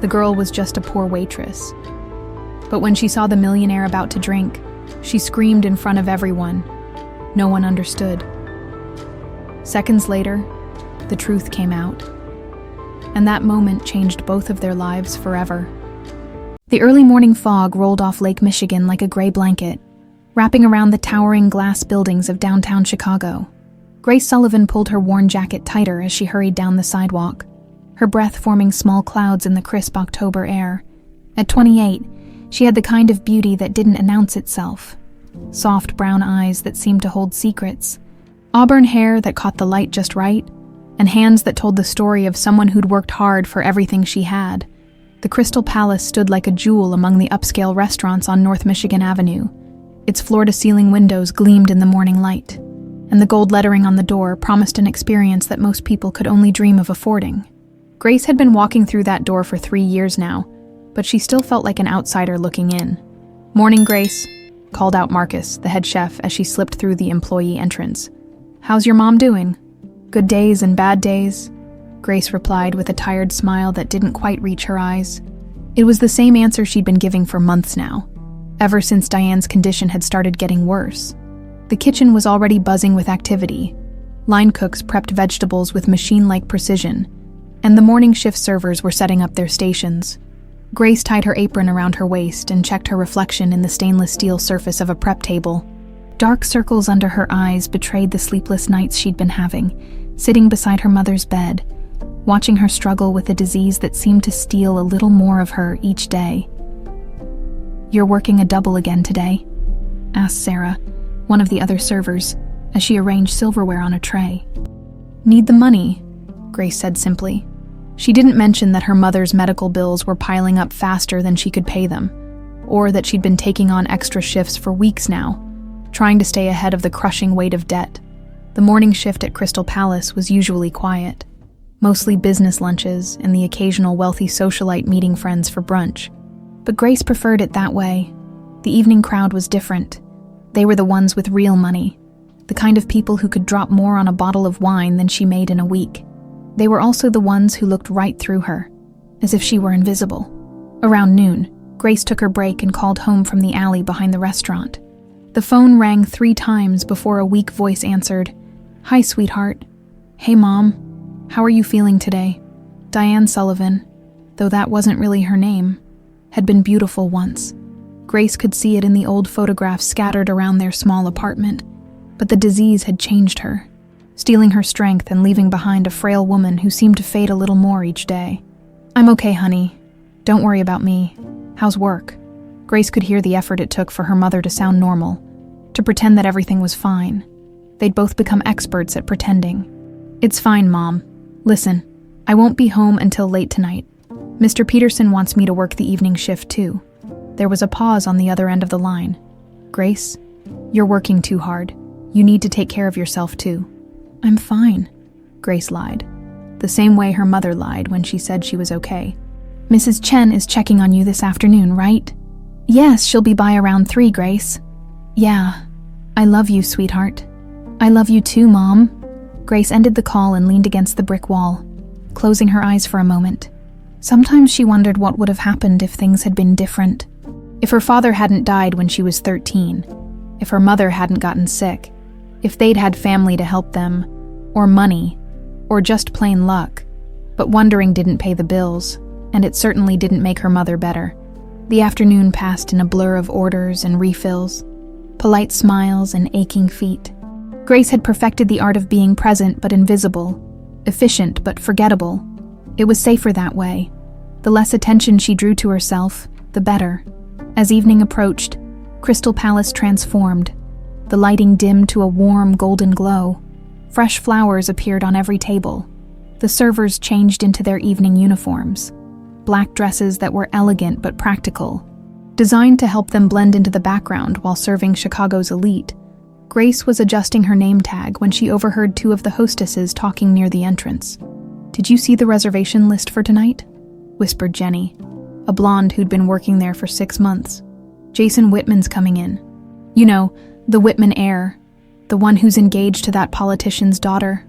The girl was just a poor waitress. But when she saw the millionaire about to drink, she screamed in front of everyone. No one understood. Seconds later, the truth came out. And that moment changed both of their lives forever. The early morning fog rolled off Lake Michigan like a gray blanket, wrapping around the towering glass buildings of downtown Chicago. Grace Sullivan pulled her worn jacket tighter as she hurried down the sidewalk, her breath forming small clouds in the crisp October air. At 28, she had the kind of beauty that didn't announce itself. Soft brown eyes that seemed to hold secrets, auburn hair that caught the light just right, and hands that told the story of someone who'd worked hard for everything she had. The Crystal Palace stood like a jewel among the upscale restaurants on North Michigan Avenue. Its floor-to-ceiling windows gleamed in the morning light, and the gold lettering on the door promised an experience that most people could only dream of affording. Grace had been walking through that door for 3 years now, but she still felt like an outsider looking in. "Morning, Grace," called out Marcus, the head chef, as she slipped through the employee entrance. "How's your mom doing?" "Good days and bad days," Grace replied with a tired smile that didn't quite reach her eyes. It was the same answer she'd been giving for months now, ever since Diane's condition had started getting worse. The kitchen was already buzzing with activity. Line cooks prepped vegetables with machine-like precision, and the morning shift servers were setting up their stations. Grace tied her apron around her waist and checked her reflection in the stainless steel surface of a prep table. Dark circles under her eyes betrayed the sleepless nights she'd been having, sitting beside her mother's bed, watching her struggle with a disease that seemed to steal a little more of her each day. "You're working a double again today?" asked Sarah, one of the other servers, as she arranged silverware on a tray. "Need the money," Grace said simply. She didn't mention that her mother's medical bills were piling up faster than she could pay them, or that she'd been taking on extra shifts for weeks now, trying to stay ahead of the crushing weight of debt. The morning shift at Crystal Palace was usually quiet, mostly business lunches and the occasional wealthy socialite meeting friends for brunch. But Grace preferred it that way. The evening crowd was different. They were the ones with real money, the kind of people who could drop more on a bottle of wine than she made in a week. They were also the ones who looked right through her, as if she were invisible. Around noon, Grace took her break and called home from the alley behind the restaurant. The phone rang 3 times before a weak voice answered. "Hi, sweetheart." "Hey, Mom. How are you feeling today?" Diane Sullivan, though that wasn't really her name, had been beautiful once. Grace could see it in the old photographs scattered around their small apartment, but the disease had changed her, stealing her strength and leaving behind a frail woman who seemed to fade a little more each day. "I'm okay, honey. Don't worry about me. How's work?" Grace could hear the effort it took for her mother to sound normal, to pretend that everything was fine. They'd both become experts at pretending. "It's fine, Mom. Listen, I won't be home until late tonight. Mr. Peterson wants me to work the evening shift too." There was a pause on the other end of the line. "Grace, you're working too hard. You need to take care of yourself too." "I'm fine," Grace lied, the same way her mother lied when she said she was okay. "Mrs. Chen is checking on you this afternoon, right?" "Yes, she'll be by around 3, Grace." "Yeah. I love you, sweetheart." "I love you too, Mom." Grace ended the call and leaned against the brick wall, closing her eyes for a moment. Sometimes she wondered what would have happened if things had been different. If her father hadn't died when she was 13, if her mother hadn't gotten sick, if they'd had family to help them, or money, or just plain luck. But wondering didn't pay the bills, and it certainly didn't make her mother better. The afternoon passed in a blur of orders and refills, polite smiles and aching feet. Grace had perfected the art of being present but invisible, efficient but forgettable. It was safer that way. The less attention she drew to herself, the better. As evening approached, Crystal Palace transformed. The lighting dimmed to a warm, golden glow. Fresh flowers appeared on every table. The servers changed into their evening uniforms, black dresses that were elegant but practical, designed to help them blend into the background while serving Chicago's elite. Grace was adjusting her name tag when she overheard 2 of the hostesses talking near the entrance. "Did you see the reservation list for tonight?" whispered Jenny, a blonde who'd been working there for 6 months. "Jason Whitman's coming in. You know, the Whitman heir, the one who's engaged to that politician's daughter,"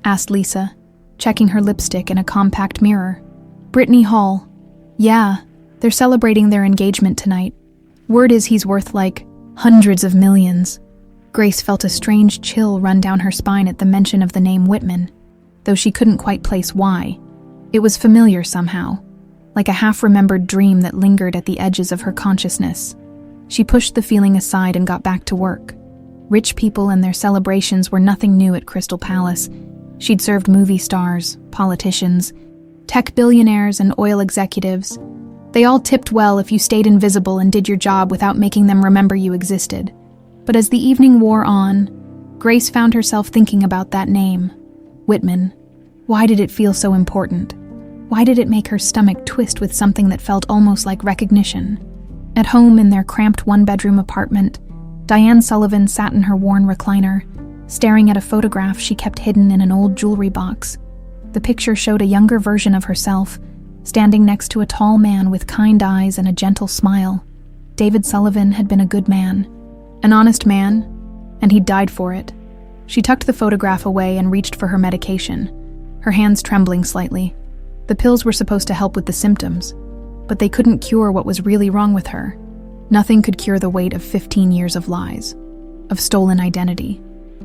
asked Lisa, checking her lipstick in a compact mirror. "Brittany Hall. Yeah, they're celebrating their engagement tonight. Word is he's worth like hundreds of millions. Grace felt a strange chill run down her spine at the mention of the name Whitman, though she couldn't quite place why. It was familiar somehow, like a half-remembered dream that lingered at the edges of her consciousness. She pushed the feeling aside and got back to work. Rich people and their celebrations were nothing new at Crystal Palace. She'd served movie stars, politicians, tech billionaires, and oil executives. They all tipped well if you stayed invisible and did your job without making them remember you existed. But as the evening wore on, Grace found herself thinking about that name, Whitman. Why did it feel so important? Why did it make her stomach twist with something that felt almost like recognition? At home in their cramped one-bedroom apartment, Diane Sullivan sat in her worn recliner, staring at a photograph she kept hidden in an old jewelry box. The picture showed a younger version of herself, standing next to a tall man with kind eyes and a gentle smile. David Sullivan had been a good man, an honest man, and he'd died for it. She tucked the photograph away and reached for her medication, her hands trembling slightly. The pills were supposed to help with the symptoms, but they couldn't cure what was really wrong with her. Nothing could cure the weight of 15 years of lies, of stolen identity,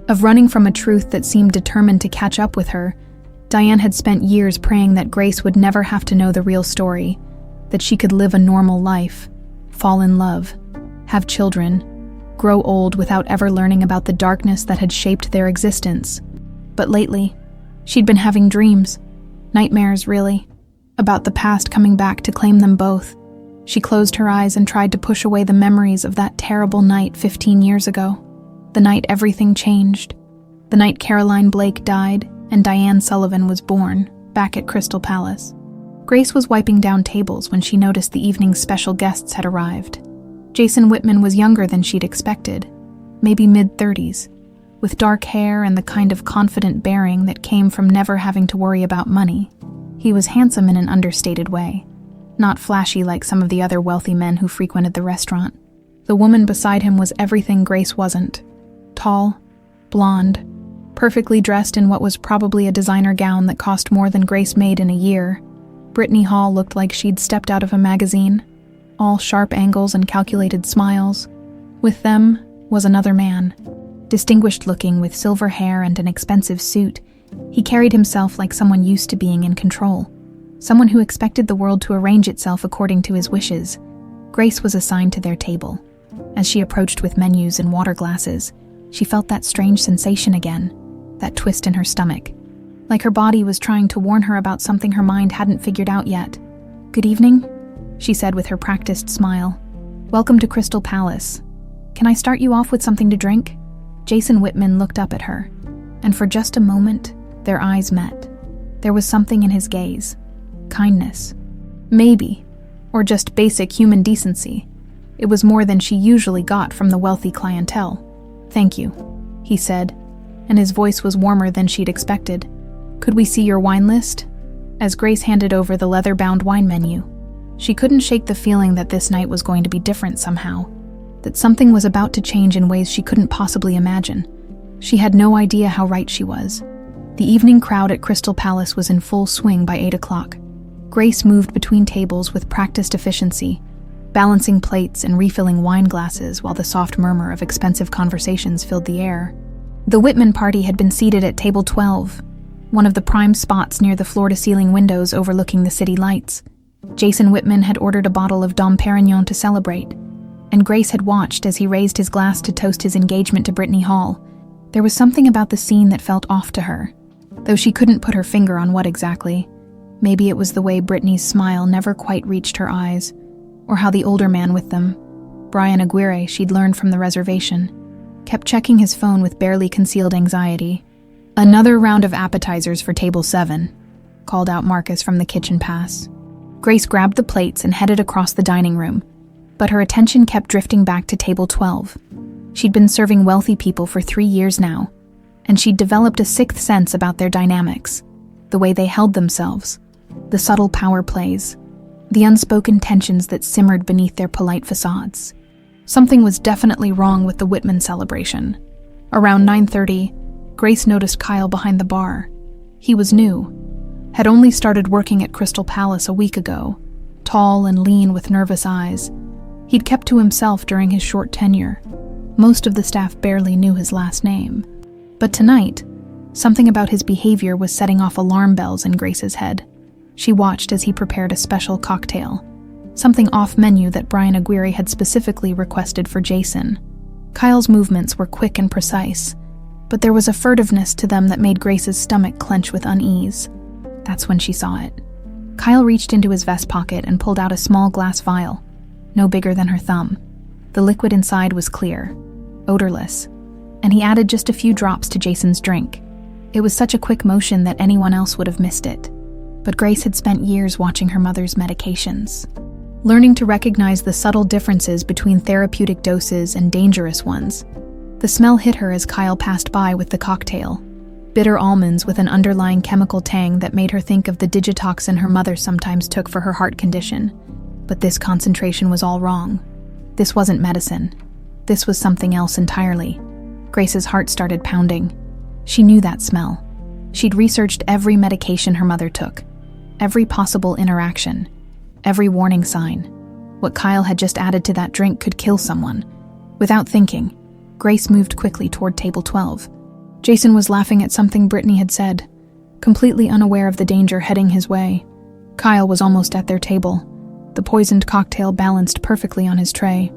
of running from a truth that seemed determined to catch up with her. Diane had spent years praying that Grace would never have to know the real story, that she could live a normal life, fall in love, have children, grow old without ever learning about the darkness that had shaped their existence. But lately, she'd been having dreams, nightmares really, about the past coming back to claim them both. She closed her eyes and tried to push away the memories of that terrible night 15 years ago. The night everything changed. The night Caroline Blake died and Diane Sullivan was born, back at Crystal Palace. Grace was wiping down tables when she noticed the evening's special guests had arrived. Jason Whitman was younger than she'd expected, maybe mid-30s, with dark hair and the kind of confident bearing that came from never having to worry about money. He was handsome in an understated way, not flashy like some of the other wealthy men who frequented the restaurant. The woman beside him was everything Grace wasn't. Tall, blonde, perfectly dressed in what was probably a designer gown that cost more than Grace made in a year. Brittany Hall looked like she'd stepped out of a magazine, all sharp angles and calculated smiles. With them was another man, distinguished-looking with silver hair and an expensive suit. He carried himself like someone used to being in control, someone who expected the world to arrange itself according to his wishes. Grace was assigned to their table. As she approached with menus and water glasses, she felt that strange sensation again, that twist in her stomach, like her body was trying to warn her about something her mind hadn't figured out yet. "Good evening," she said with her practiced smile. "Welcome to Crystal Palace. Can I start you off with something to drink?" Jason Whitman looked up at her, and for just a moment, their eyes met. There was something in his gaze. Kindness. Maybe. Or just basic human decency. It was more than she usually got from the wealthy clientele. "Thank you," he said, and his voice was warmer than she'd expected. "Could we see your wine list?" As Grace handed over the leather-bound wine menu, she couldn't shake the feeling that this night was going to be different somehow, that something was about to change in ways she couldn't possibly imagine. She had no idea how right she was. The evening crowd at Crystal Palace was in full swing by 8 o'clock. Grace moved between tables with practiced efficiency, balancing plates and refilling wine glasses while the soft murmur of expensive conversations filled the air. The Whitman party had been seated at table 12, one of the prime spots near the floor-to-ceiling windows overlooking the city lights. Jason Whitman had ordered a bottle of Dom Perignon to celebrate, and Grace had watched as he raised his glass to toast his engagement to Brittany Hall. There was something about the scene that felt off to her, though she couldn't put her finger on what exactly. Maybe it was the way Brittany's smile never quite reached her eyes, or how the older man with them, Brian Aguirre, she'd learned from the reservation, kept checking his phone with barely concealed anxiety. "Another round of appetizers for table 7, called out Marcus from the kitchen pass. Grace grabbed the plates and headed across the dining room, but her attention kept drifting back to table 12. She'd been serving wealthy people for 3 years now, and she'd developed a sixth sense about their dynamics, the way they held themselves, the subtle power plays, the unspoken tensions that simmered beneath their polite facades. Something was definitely wrong with the Whitman celebration. Around 9:30, Grace noticed Kyle behind the bar. He was new, had only started working at Crystal Palace a week ago, tall and lean with nervous eyes. He'd kept to himself during his short tenure. Most of the staff barely knew his last name. But tonight, something about his behavior was setting off alarm bells in Grace's head. She watched as he prepared a special cocktail, something off-menu that Brian Aguirre had specifically requested for Jason. Kyle's movements were quick and precise, but there was a furtiveness to them that made Grace's stomach clench with unease. That's when she saw it. Kyle reached into his vest pocket and pulled out a small glass vial, no bigger than her thumb. The liquid inside was clear, odorless, and he added just a few drops to Jason's drink. It was such a quick motion that anyone else would have missed it. But Grace had spent years watching her mother's medications, learning to recognize the subtle differences between therapeutic doses and dangerous ones. The smell hit her as Kyle passed by with the cocktail. Bitter almonds with an underlying chemical tang that made her think of the digitoxin her mother sometimes took for her heart condition. But this concentration was all wrong. This wasn't medicine. This was something else entirely. Grace's heart started pounding. She knew that smell. She'd researched every medication her mother took, every possible interaction, every warning sign. What Kyle had just added to that drink could kill someone. Without thinking, Grace moved quickly toward table 12. Jason was laughing at something Brittany had said, completely unaware of the danger heading his way. Kyle was almost at their table, the poisoned cocktail balanced perfectly on his tray.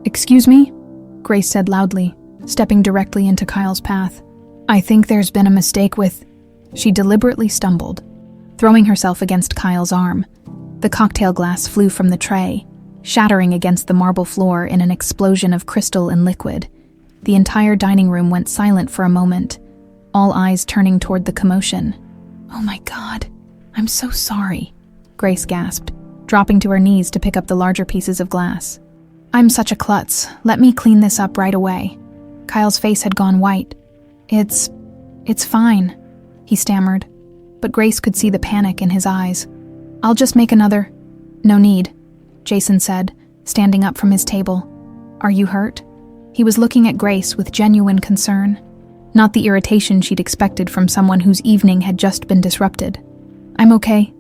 "Excuse me?" Grace said loudly, stepping directly into Kyle's path. "I think there's been a mistake with..." She deliberately stumbled, throwing herself against Kyle's arm. The cocktail glass flew from the tray, shattering against the marble floor in an explosion of crystal and liquid. The entire dining room went silent for a moment, all eyes turning toward the commotion. "Oh my God, I'm so sorry," Grace gasped, dropping to her knees to pick up the larger pieces of glass. "I'm such a klutz. Let me clean this up right away." Kyle's face had gone white. It's fine," he stammered, but Grace could see the panic in his eyes. "I'll just make another..." "No need," Jason said, standing up from his table. "Are you hurt?" He was looking at Grace with genuine concern, not the irritation she'd expected from someone whose evening had just been disrupted. "I'm okay,"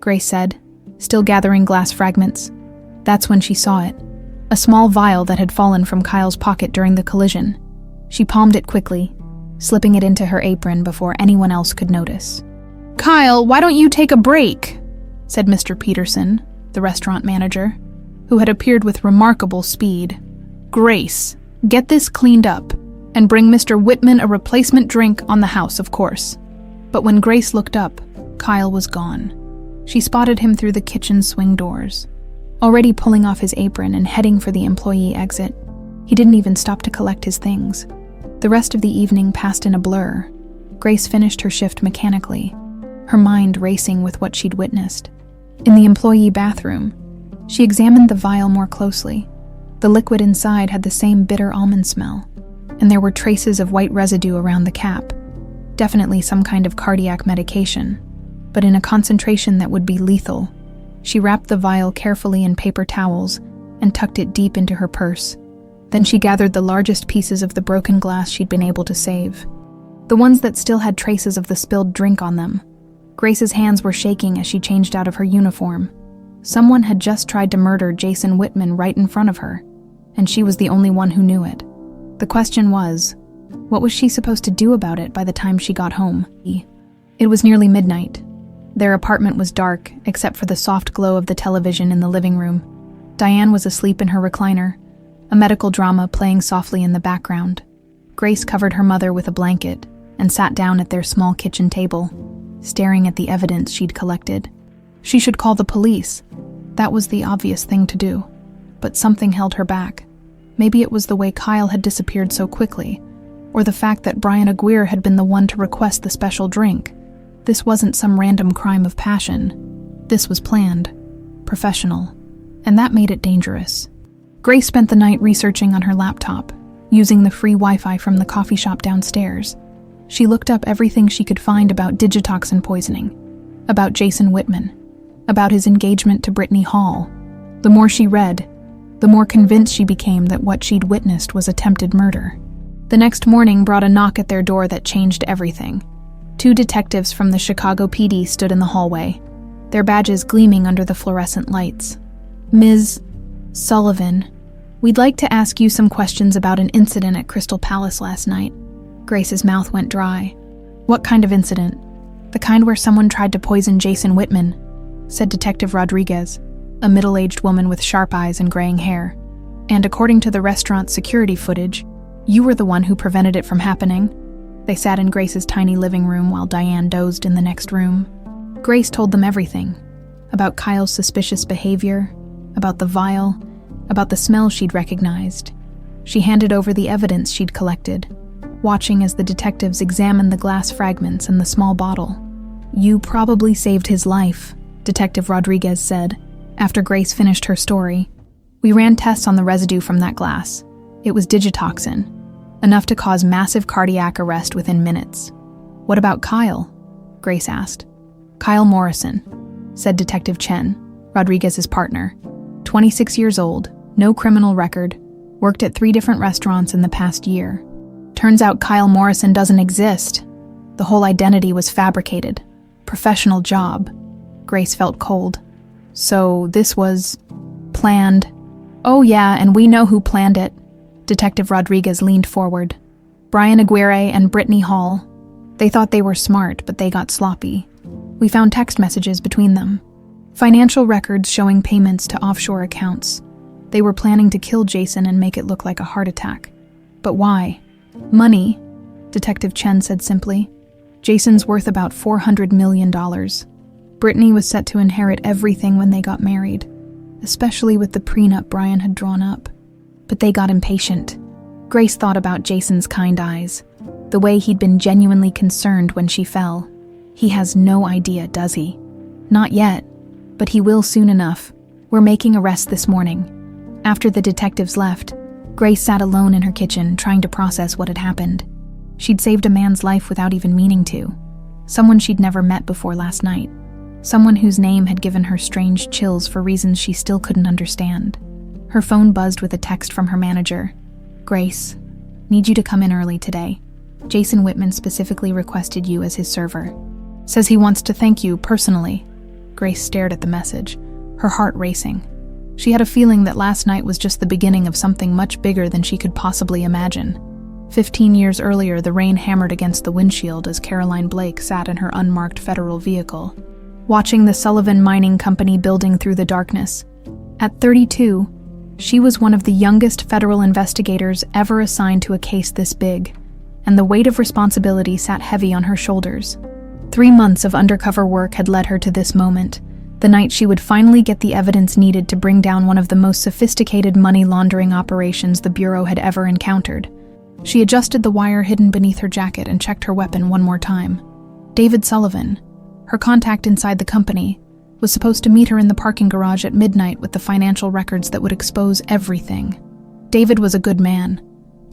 Grace said, still gathering glass fragments. That's when she saw it, a small vial that had fallen from Kyle's pocket during the collision. She palmed it quickly, slipping it into her apron before anyone else could notice. "Kyle, why don't you take a break?" said Mr. Peterson, the restaurant manager, who had appeared with remarkable speed. "Grace, get this cleaned up, and bring Mr. Whitman a replacement drink on the house, of course." But when Grace looked up, Kyle was gone. She spotted him through the kitchen swing doors, already pulling off his apron and heading for the employee exit. He didn't even stop to collect his things. The rest of the evening passed in a blur. Grace finished her shift mechanically, her mind racing with what she'd witnessed. In the employee bathroom, she examined the vial more closely. The liquid inside had the same bitter almond smell, and there were traces of white residue around the cap. Definitely some kind of cardiac medication, but in a concentration that would be lethal. She wrapped the vial carefully in paper towels and tucked it deep into her purse. Then she gathered the largest pieces of the broken glass she'd been able to save, the ones that still had traces of the spilled drink on them. Grace's hands were shaking as she changed out of her uniform. Someone had just tried to murder Jason Whitman right in front of her, and she was the only one who knew it. The question was, what was she supposed to do about it by the time she got home? It was nearly midnight. Their apartment was dark, except for the soft glow of the television in the living room. Diane was asleep in her recliner, a medical drama playing softly in the background. Grace covered her mother with a blanket and sat down at their small kitchen table, staring at the evidence she'd collected. She should call the police. That was the obvious thing to do. But something held her back. Maybe it was the way Kyle had disappeared so quickly, or the fact that Brian Aguirre had been the one to request the special drink. This wasn't some random crime of passion. This was planned, professional, and that made it dangerous. Grace spent the night researching on her laptop, using the free Wi-Fi from the coffee shop downstairs. She looked up everything she could find about digitoxin poisoning, about Jason Whitman, about his engagement to Brittany Hall. The more she read, the more convinced she became that what she'd witnessed was attempted murder. The next morning brought a knock at their door that changed everything. 2 detectives from the Chicago PD stood in the hallway. their badges gleaming under the fluorescent lights. "Ms. Sullivan, we'd like to ask you some questions about an incident at Crystal Palace last night." Grace's mouth went dry. "What kind of incident?" "The kind where someone tried to poison Jason Whitman," said Detective Rodriguez, a middle-aged woman with sharp eyes and graying hair. "And according to the restaurant's security footage, you were the one who prevented it from happening." They sat in Grace's tiny living room while Diane dozed in the next room. Grace told them everything. About Kyle's suspicious behavior, about the vial, about the smell she'd recognized. She handed over the evidence she'd collected, watching as the detectives examined the glass fragments and the small bottle. "You probably saved his life," Detective Rodriguez said, after Grace finished her story. "We ran tests on the residue from that glass. It was digitoxin, enough to cause massive cardiac arrest within minutes." "What about Kyle?" Grace asked. "Kyle Morrison," said Detective Chen, Rodriguez's partner. 26 years old, no criminal record, worked at 3 different restaurants in the past year. "Turns out Kyle Morrison doesn't exist. The whole identity was fabricated. Professional job." Grace felt cold. "So this was planned?" "Oh yeah, and we know who planned it." Detective Rodriguez leaned forward. "Brian Aguirre and Brittany Hall. They thought they were smart, but they got sloppy. We found text messages between them. Financial records showing payments to offshore accounts. They were planning to kill Jason and make it look like a heart attack. But why? Money," Detective Chen said simply. "Jason's worth about $400 million. Brittany was set to inherit everything when they got married, especially with the prenup Brian had drawn up. But they got impatient." Grace thought about Jason's kind eyes, the way he'd been genuinely concerned when she fell. "He has no idea, does he?" "Not yet, but he will soon enough. We're making arrests this morning." After the detectives left, Grace sat alone in her kitchen trying to process what had happened. She'd saved a man's life without even meaning to. Someone she'd never met before last night. Someone whose name had given her strange chills for reasons she still couldn't understand. Her phone buzzed with a text from her manager. "Grace, need you to come in early today. Jason Whitman specifically requested you as his server. Says he wants to thank you personally." Grace stared at the message, her heart racing. She had a feeling that last night was just the beginning of something much bigger than she could possibly imagine. 15 years earlier, the rain hammered against the windshield as Caroline Blake sat in her unmarked federal vehicle, watching the Sullivan Mining Company building through the darkness. At 32, she was one of the youngest federal investigators ever assigned to a case this big, and the weight of responsibility sat heavy on her shoulders. 3 months of undercover work had led her to this moment, the night she would finally get the evidence needed to bring down one of the most sophisticated money laundering operations the Bureau had ever encountered. She adjusted the wire hidden beneath her jacket and checked her weapon one more time. David Sullivan, her contact inside the company, was supposed to meet her in the parking garage at midnight with the financial records that would expose everything. David was a good man,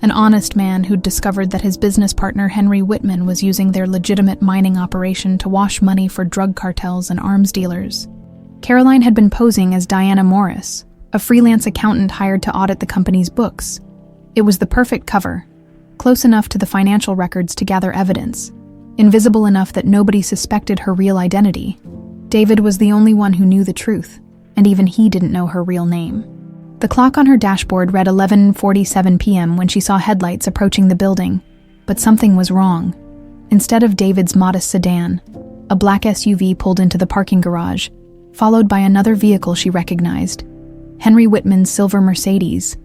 an honest man who'd discovered that his business partner Henry Whitman was using their legitimate mining operation to wash money for drug cartels and arms dealers. Caroline had been posing as Diana Morris, a freelance accountant hired to audit the company's books. It was the perfect cover, close enough to the financial records to gather evidence, invisible enough that nobody suspected her real identity. David was the only one who knew the truth, and even he didn't know her real name. The clock on her dashboard read 11:47 p.m. when she saw headlights approaching the building, but something was wrong. Instead of David's modest sedan, a black SUV pulled into the parking garage, followed by another vehicle she recognized, Henry Whitman's silver Mercedes.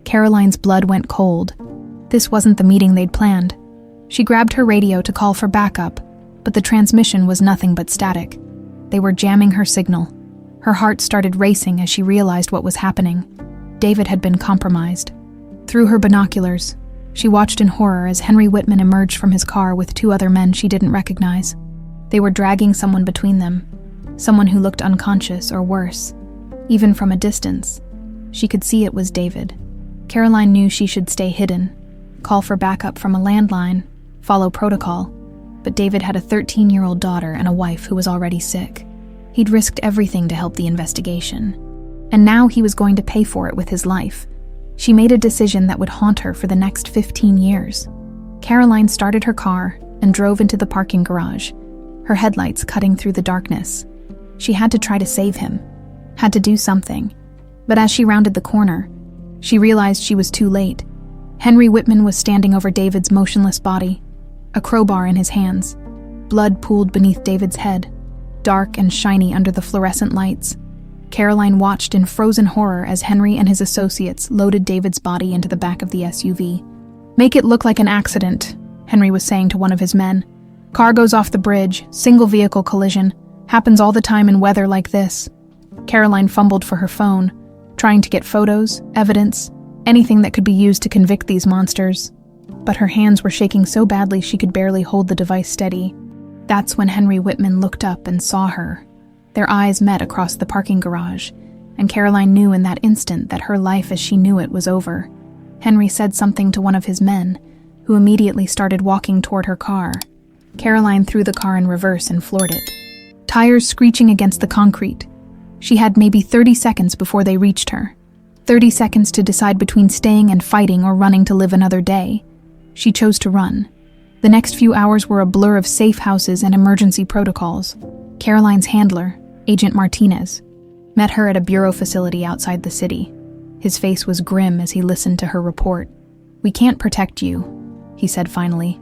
Caroline's blood went cold. This wasn't the meeting they'd planned. She grabbed her radio to call for backup, but the transmission was nothing but static. They were jamming her signal. Her heart started racing as she realized what was happening. David had been compromised. Through her binoculars, she watched in horror as Henry Whitman emerged from his car with 2 other men she didn't recognize. They were dragging someone between them, someone who looked unconscious or worse. Even from a distance, she could see it was David. Caroline knew she should stay hidden, call for backup from a landline, follow protocol, but David had a 13-year-old daughter and a wife who was already sick. He'd risked everything to help the investigation, and now he was going to pay for it with his life. She made a decision that would haunt her for the next 15 years. Caroline started her car and drove into the parking garage, her headlights cutting through the darkness. She had to try to save him, had to do something. But as she rounded the corner, she realized she was too late. Henry Whitman was standing over David's motionless body, a crowbar in his hands. Blood pooled beneath David's head, dark and shiny under the fluorescent lights. Caroline watched in frozen horror as Henry and his associates loaded David's body into the back of the SUV. "Make it look like an accident," Henry was saying to one of his men. "Car goes off the bridge, single vehicle collision. Happens all the time in weather like this." Caroline fumbled for her phone, trying to get photos, evidence, anything that could be used to convict these monsters. But her hands were shaking so badly she could barely hold the device steady. That's when Henry Whitman looked up and saw her. Their eyes met across the parking garage, and Caroline knew in that instant that her life as she knew it was over. Henry said something to one of his men, who immediately started walking toward her car. Caroline threw the car in reverse and floored it, tires screeching against the concrete. She had maybe 30 seconds before they reached her. 30 seconds to decide between staying and fighting or running to live another day. She chose to run. The next few hours were a blur of safe houses and emergency protocols. Caroline's handler, Agent Martinez, met her at a bureau facility outside the city. His face was grim as he listened to her report. "We can't protect you," he said finally.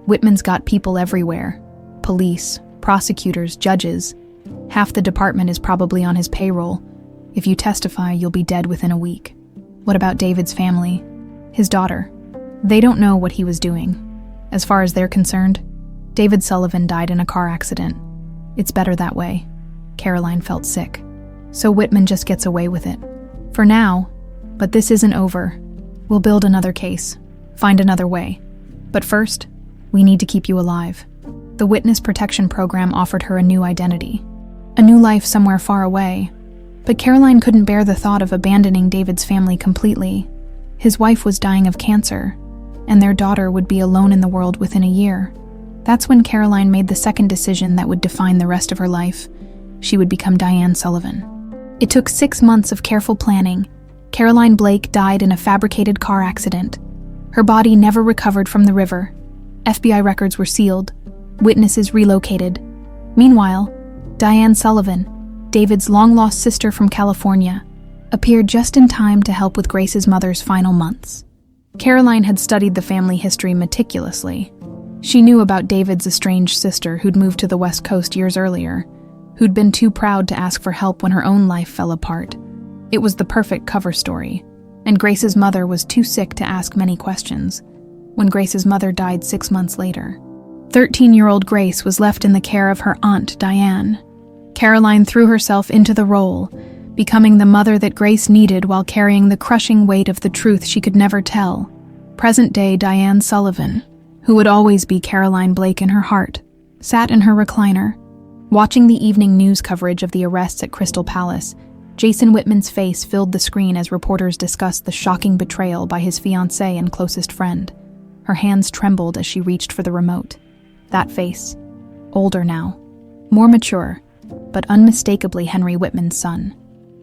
"Whitman's got people everywhere. Police, prosecutors, judges. Half the department is probably on his payroll. If you testify, you'll be dead within a week." "What about David's family? His daughter?" "They don't know what he was doing. As far as they're concerned, David Sullivan died in a car accident. It's better that way." Caroline felt sick. "So Whitman just gets away with it. For now, but this isn't over. We'll build another case, find another way. But first, we need to keep you alive." The Witness Protection Program offered her a new identity, a new life somewhere far away. But Caroline couldn't bear the thought of abandoning David's family completely. His wife was dying of cancer, and their daughter would be alone in the world within a year. That's when Caroline made the second decision that would define the rest of her life. She would become Diane Sullivan. It took 6 months of careful planning. Caroline Blake died in a fabricated car accident. Her body never recovered from the river. FBI records were sealed. Witnesses relocated. Meanwhile, Diane Sullivan, David's long-lost sister from California, appeared just in time to help with Grace's mother's final months. Caroline had studied the family history meticulously. She knew about David's estranged sister who'd moved to the West Coast years earlier, who'd been too proud to ask for help when her own life fell apart. It was the perfect cover story, and Grace's mother was too sick to ask many questions when Grace's mother died 6 months later. 13-year-old Grace was left in the care of her aunt, Diane. Caroline threw herself into the role, becoming the mother that Grace needed while carrying the crushing weight of the truth she could never tell. Present-day Diane Sullivan, who would always be Caroline Blake in her heart, sat in her recliner, watching the evening news coverage of the arrests at Crystal Palace. Jason Whitman's face filled the screen as reporters discussed the shocking betrayal by his fiancée and closest friend. Her hands trembled as she reached for the remote. That face, older now, more mature, but unmistakably Henry Whitman's son.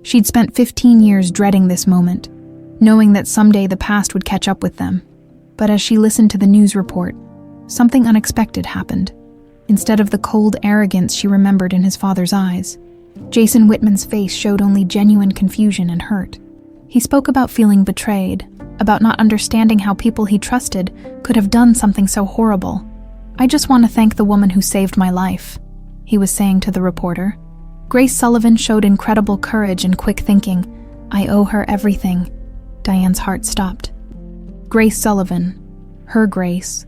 She'd spent 15 years dreading this moment, knowing that someday the past would catch up with them. But as she listened to the news report, something unexpected happened. Instead of the cold arrogance she remembered in his father's eyes, Jason Whitman's face showed only genuine confusion and hurt. He spoke about feeling betrayed, about not understanding how people he trusted could have done something so horrible. "I just want to thank the woman who saved my life," he was saying to the reporter. Grace Sullivan showed incredible courage and quick thinking. "I owe her everything." Diane's heart stopped. Grace Sullivan, her Grace,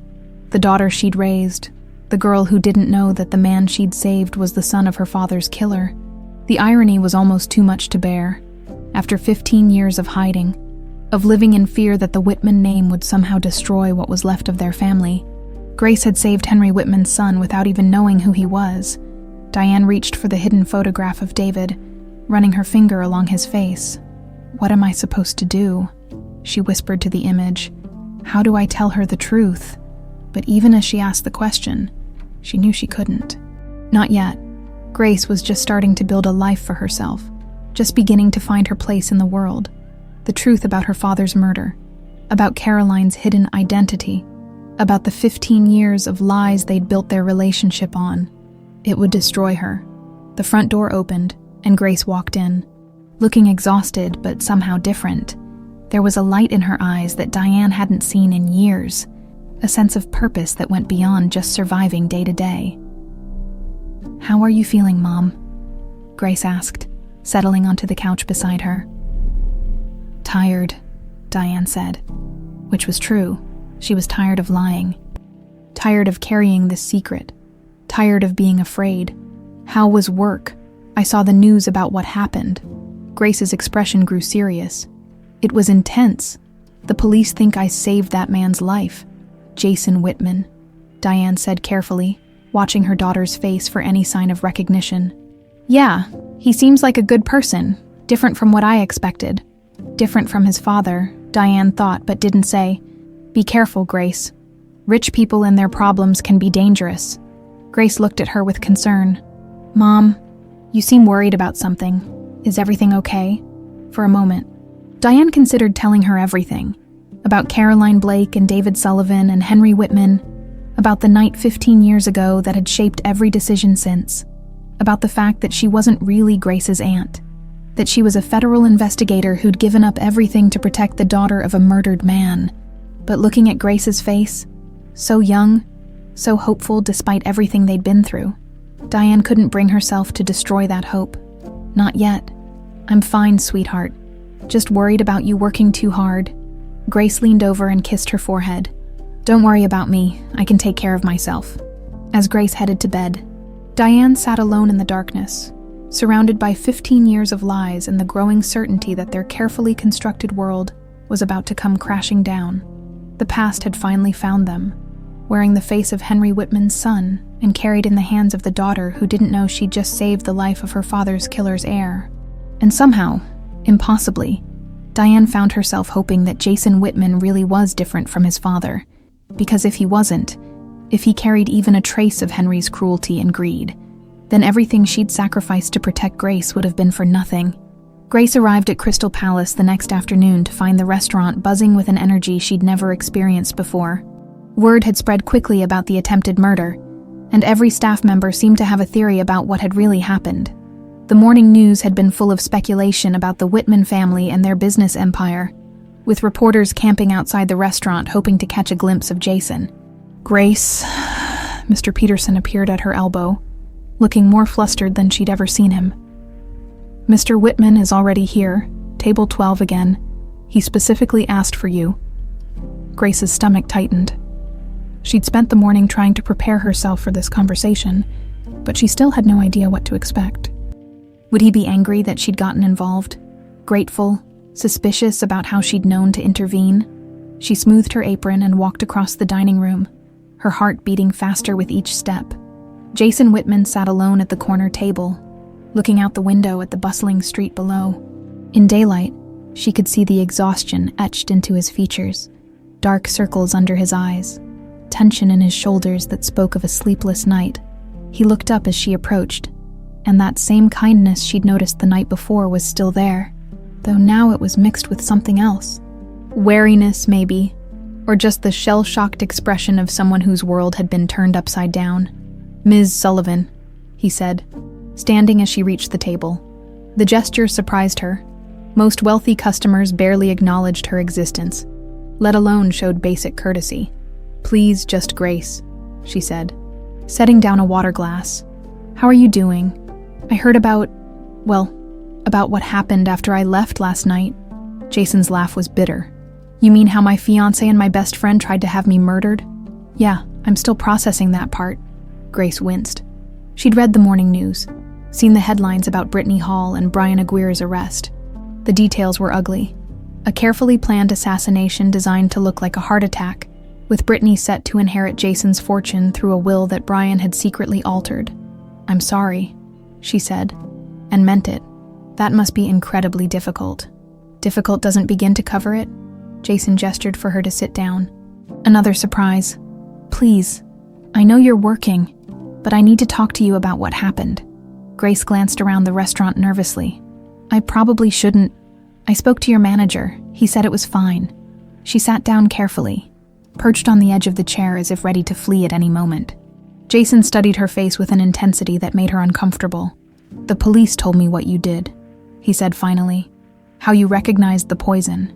the daughter she'd raised, the girl who didn't know that the man she'd saved was the son of her father's killer. The irony was almost too much to bear. After 15 years of hiding, of living in fear that the Whitman name would somehow destroy what was left of their family, Grace had saved Henry Whitman's son without even knowing who he was. Diane reached for the hidden photograph of David, running her finger along his face. "What am I supposed to do?" she whispered to the image. "How do I tell her the truth?" But even as she asked the question, she knew she couldn't. Not yet. Grace was just starting to build a life for herself, just beginning to find her place in the world. The truth about her father's murder, about Caroline's hidden identity, about the 15 years of lies they'd built their relationship on. It would destroy her. The front door opened, and Grace walked in, looking exhausted but somehow different. There was a light in her eyes that Diane hadn't seen in years, a sense of purpose that went beyond just surviving day to day. "How are you feeling, Mom?" Grace asked, settling onto the couch beside her. "Tired," Diane said, which was true. She was tired of lying, tired of carrying this secret, tired of being afraid. "How was work? I saw the news about what happened." Grace's expression grew serious. "It was intense. The police think I saved that man's life. Jason Whitman," Diane said carefully, watching her daughter's face for any sign of recognition. "Yeah, he seems like a good person, different from what I expected." Different from his father, Diane thought but didn't say. "Be careful, Grace. Rich people and their problems can be dangerous." Grace looked at her with concern. "Mom, you seem worried about something. Is everything okay?" For a moment, Diane considered telling her everything. About Caroline Blake and David Sullivan and Henry Whitman. About the night 15 years ago that had shaped every decision since. About the fact that she wasn't really Grace's aunt. That she was a federal investigator who'd given up everything to protect the daughter of a murdered man. But looking at Grace's face, so young, so hopeful despite everything they'd been through, Diane couldn't bring herself to destroy that hope. "Not yet. I'm fine, sweetheart. Just worried about you working too hard." Grace leaned over and kissed her forehead. "Don't worry about me. I can take care of myself." As Grace headed to bed, Diane sat alone in the darkness, surrounded by 15 years of lies and the growing certainty that their carefully constructed world was about to come crashing down. The past had finally found them, wearing the face of Henry Whitman's son and carried in the hands of the daughter who didn't know she'd just saved the life of her father's killer's heir. And somehow, impossibly, Diane found herself hoping that Jason Whitman really was different from his father. Because if he wasn't, if he carried even a trace of Henry's cruelty and greed, then everything she'd sacrificed to protect Grace would have been for nothing. Grace arrived at Crystal Palace the next afternoon to find the restaurant buzzing with an energy she'd never experienced before. Word had spread quickly about the attempted murder, and every staff member seemed to have a theory about what had really happened. The morning news had been full of speculation about the Whitman family and their business empire, with reporters camping outside the restaurant hoping to catch a glimpse of Jason. "Grace," Mr. Peterson appeared at her elbow, looking more flustered than she'd ever seen him. "Mr. Whitman is already here, table 12 again. He specifically asked for you." Grace's stomach tightened. She'd spent the morning trying to prepare herself for this conversation, but she still had no idea what to expect. Would he be angry that she'd gotten involved? Grateful? Suspicious about how she'd known to intervene? She smoothed her apron and walked across the dining room, her heart beating faster with each step. Jason Whitman sat alone at the corner table, looking out the window at the bustling street below. In daylight, she could see the exhaustion etched into his features, dark circles under his eyes, tension in his shoulders that spoke of a sleepless night. He looked up as she approached, and that same kindness she'd noticed the night before was still there, though now it was mixed with something else. Wariness, maybe, or just the shell-shocked expression of someone whose world had been turned upside down. "Ms. Sullivan," he said, standing as she reached the table. The gesture surprised her. Most wealthy customers barely acknowledged her existence, let alone showed basic courtesy. "Please, just Grace," she said, setting down a water glass. "How are you doing? I heard about what happened after I left last night." Jason's laugh was bitter. "You mean how my fiancé and my best friend tried to have me murdered?" "Yeah, I'm still processing that part." Grace winced. She'd read the morning news, seen the headlines about Brittany Hall and Brian Aguirre's arrest. The details were ugly. A carefully planned assassination designed to look like a heart attack, with Brittany set to inherit Jason's fortune through a will that Brian had secretly altered. "I'm sorry," she said, and meant it. "That must be incredibly difficult." "Difficult doesn't begin to cover it." Jason gestured for her to sit down. "Another surprise. Please, I know you're working, but I need to talk to you about what happened." Grace glanced around the restaurant nervously. "I probably shouldn't. I spoke to your manager. He said it was fine." She sat down carefully, perched on the edge of the chair as if ready to flee at any moment. Jason studied her face with an intensity that made her uncomfortable. "The police told me what you did," he said finally. "How you recognized the poison.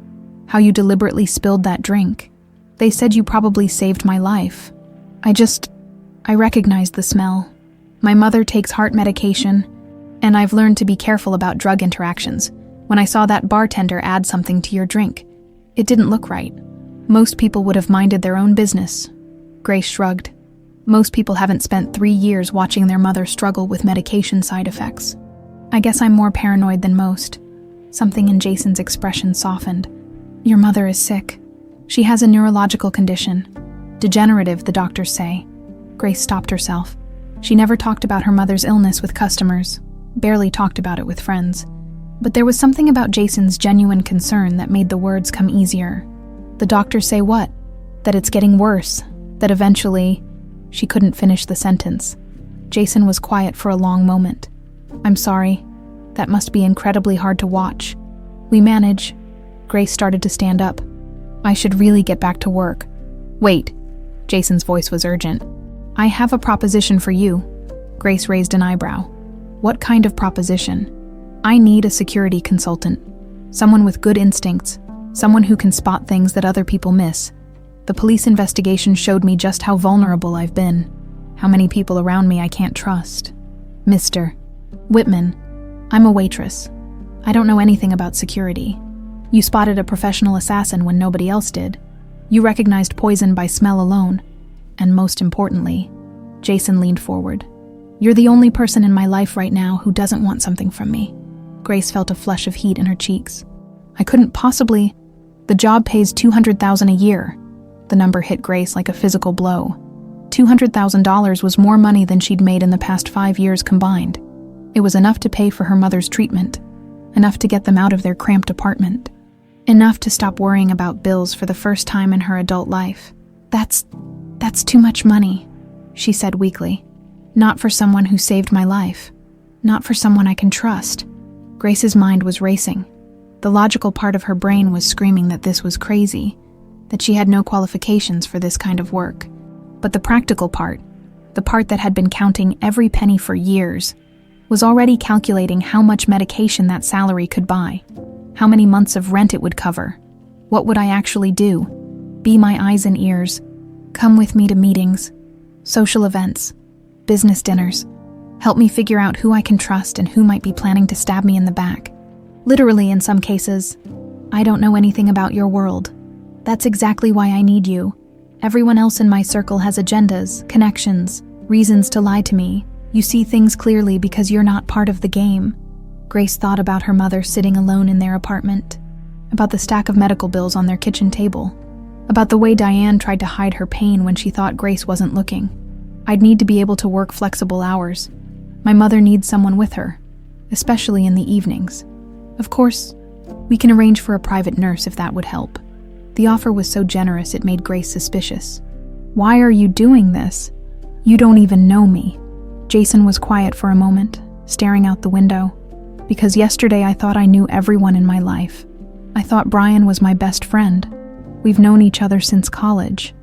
How you deliberately spilled that drink. They said you probably saved my life. I recognized the smell. My mother takes heart medication, and I've learned to be careful about drug interactions. When I saw that bartender add something to your drink, it didn't look right. Most people would have minded their own business." Grace shrugged. Most people haven't spent 3 years watching their mother struggle with medication side effects. "I guess I'm more paranoid than most." Something in Jason's expression softened. "Your mother is sick. She has a neurological condition. Degenerative, the doctors say." Grace stopped herself. She never talked about her mother's illness with customers, barely talked about it with friends. But there was something about Jason's genuine concern that made the words come easier. "The doctors say what? That it's getting worse, that eventually—" She couldn't finish the sentence. Jason was quiet for a long moment. "I'm sorry. That must be incredibly hard to watch. We manage." Grace started to stand up. "I should really get back to work." "Wait." Jason's voice was urgent. "I have a proposition for you." Grace raised an eyebrow. "What kind of proposition?" "I need a security consultant. Someone with good instincts. Someone who can spot things that other people miss. The police investigation showed me just how vulnerable I've been. How many people around me I can't trust. Mr. Whitman, I'm a waitress. I don't know anything about security. You spotted a professional assassin when nobody else did. You recognized poison by smell alone. And most importantly," Jason leaned forward, "you're the only person in my life right now who doesn't want something from me." Grace felt a flush of heat in her cheeks. "I couldn't possibly—" "The job pays $200,000 a year." The number hit Grace like a physical blow. $200,000 was more money than she'd made in the past 5 years combined. It was enough to pay for her mother's treatment, enough to get them out of their cramped apartment, enough to stop worrying about bills for the first time in her adult life. That's too much money," she said weakly. "Not for someone who saved my life. Not for someone I can trust." Grace's mind was racing. The logical part of her brain was screaming that this was crazy, that she had no qualifications for this kind of work. But the practical part, the part that had been counting every penny for years, was already calculating how much medication that salary could buy, how many months of rent it would cover. What would I actually do? Be my eyes and ears, come with me to meetings, social events, business dinners, help me figure out who I can trust and who might be planning to stab me in the back. Literally in some cases. "I don't know anything about your world. That's exactly why I need you. Everyone else in my circle has agendas, connections, reasons to lie to me. You see things clearly because you're not part of the game." Grace thought about her mother sitting alone in their apartment, about the stack of medical bills on their kitchen table, about the way Diane tried to hide her pain when she thought Grace wasn't looking. "I'd need to be able to work flexible hours. My mother needs someone with her, especially in the evenings. Of course, we can arrange for a private nurse if that would help." The offer was so generous it made Grace suspicious. "Why are you doing this? You don't even know me." Jason was quiet for a moment, staring out the window. "Because yesterday I thought I knew everyone in my life. I thought Brian was my best friend. We've known each other since college.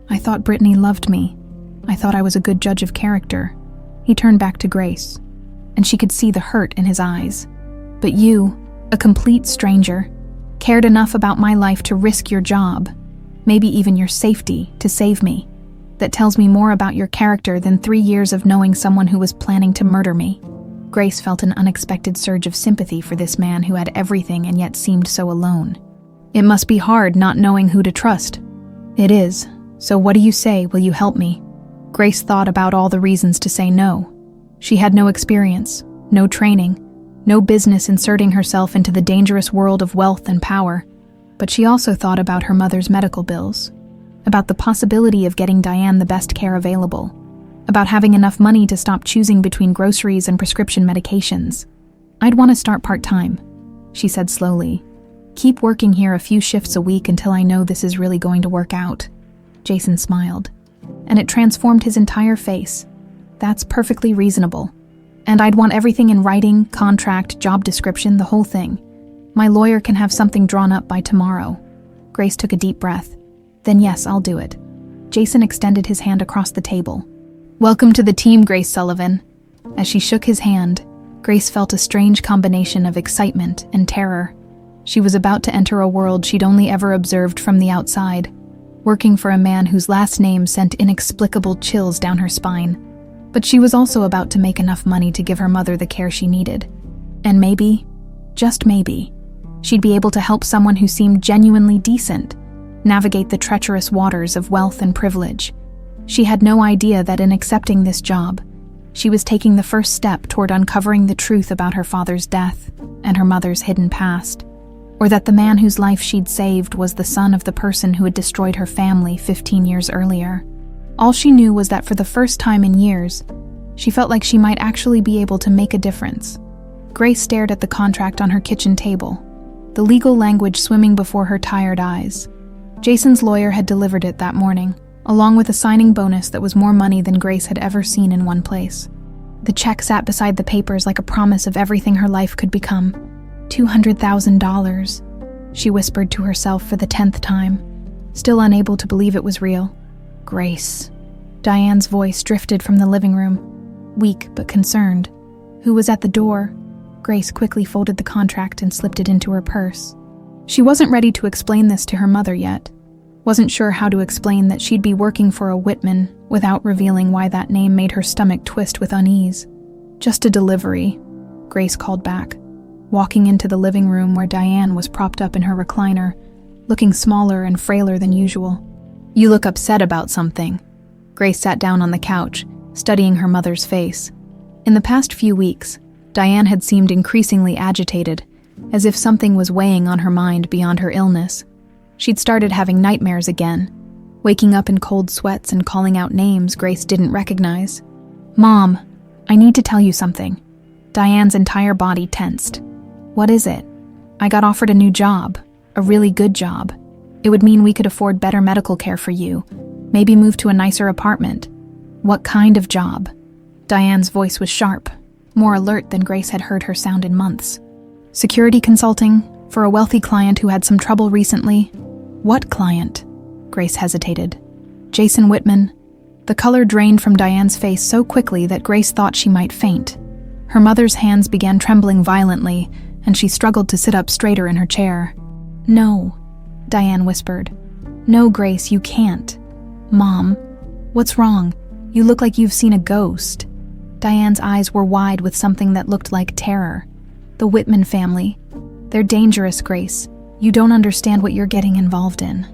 I thought Brittany loved me. I thought I was a good judge of character." He turned back to Grace, and she could see the hurt in his eyes. "But you, a complete stranger, cared enough about my life to risk your job, maybe even your safety, to save me. That tells me more about your character than 3 years of knowing someone who was planning to murder me." Grace felt an unexpected surge of sympathy for this man who had everything and yet seemed so alone. "It must be hard not knowing who to trust." "It is. So what do you say? Will you help me?" Grace thought about all the reasons to say no. She had no experience, no training, no business inserting herself into the dangerous world of wealth and power. But she also thought about her mother's medical bills, about the possibility of getting Diane the best care available, about having enough money to stop choosing between groceries and prescription medications. "I'd want to start part-time," she said slowly. "Keep working here a few shifts a week until I know this is really going to work out." Jason smiled, and it transformed his entire face. "That's perfectly reasonable. And I'd want everything in writing, contract, job description, the whole thing. My lawyer can have something drawn up by tomorrow." Grace took a deep breath. "Then yes, I'll do it." Jason extended his hand across the table. "Welcome to the team, Grace Sullivan." As she shook his hand, Grace felt a strange combination of excitement and terror. She was about to enter a world she'd only ever observed from the outside, working for a man whose last name sent inexplicable chills down her spine. But she was also about to make enough money to give her mother the care she needed. And maybe, just maybe, she'd be able to help someone who seemed genuinely decent navigate the treacherous waters of wealth and privilege. She had no idea that in accepting this job, she was taking the first step toward uncovering the truth about her father's death and her mother's hidden past, or that the man whose life she'd saved was the son of the person who had destroyed her family 15 years earlier. All she knew was that for the first time in years, she felt like she might actually be able to make a difference. Grace stared at the contract on her kitchen table, the legal language swimming before her tired eyes. Jason's lawyer had delivered it that morning, along with a signing bonus that was more money than Grace had ever seen in one place. The check sat beside the papers like a promise of everything her life could become. $200,000, she whispered to herself for the 10th time, still unable to believe it was real. Grace. Diane's voice drifted from the living room, weak but concerned. Who was at the door? Grace quickly folded the contract and slipped it into her purse. She wasn't ready to explain this to her mother yet. Wasn't sure how to explain that she'd be working for a Whitman without revealing why that name made her stomach twist with unease. Just a delivery, Grace called back, walking into the living room where Diane was propped up in her recliner, looking smaller and frailer than usual. You look upset about something. Grace sat down on the couch, studying her mother's face. In the past few weeks, Diane had seemed increasingly agitated, as if something was weighing on her mind beyond her illness. She'd started having nightmares again, waking up in cold sweats and calling out names Grace didn't recognize. Mom, I need to tell you something. Diane's entire body tensed. What is it? I got offered a new job, a really good job. It would mean we could afford better medical care for you, maybe move to a nicer apartment. What kind of job? Diane's voice was sharp, more alert than Grace had heard her sound in months. Security consulting, for a wealthy client who had some trouble recently. What client? Grace hesitated. Jason Whitman. The color drained from Diane's face so quickly that Grace thought she might faint. Her mother's hands began trembling violently, and she struggled to sit up straighter in her chair. No, Diane whispered. No, Grace, you can't. Mom, what's wrong? You look like you've seen a ghost. Diane's eyes were wide with something that looked like terror. The Whitman family. They're dangerous, Grace. You don't understand what you're getting involved in.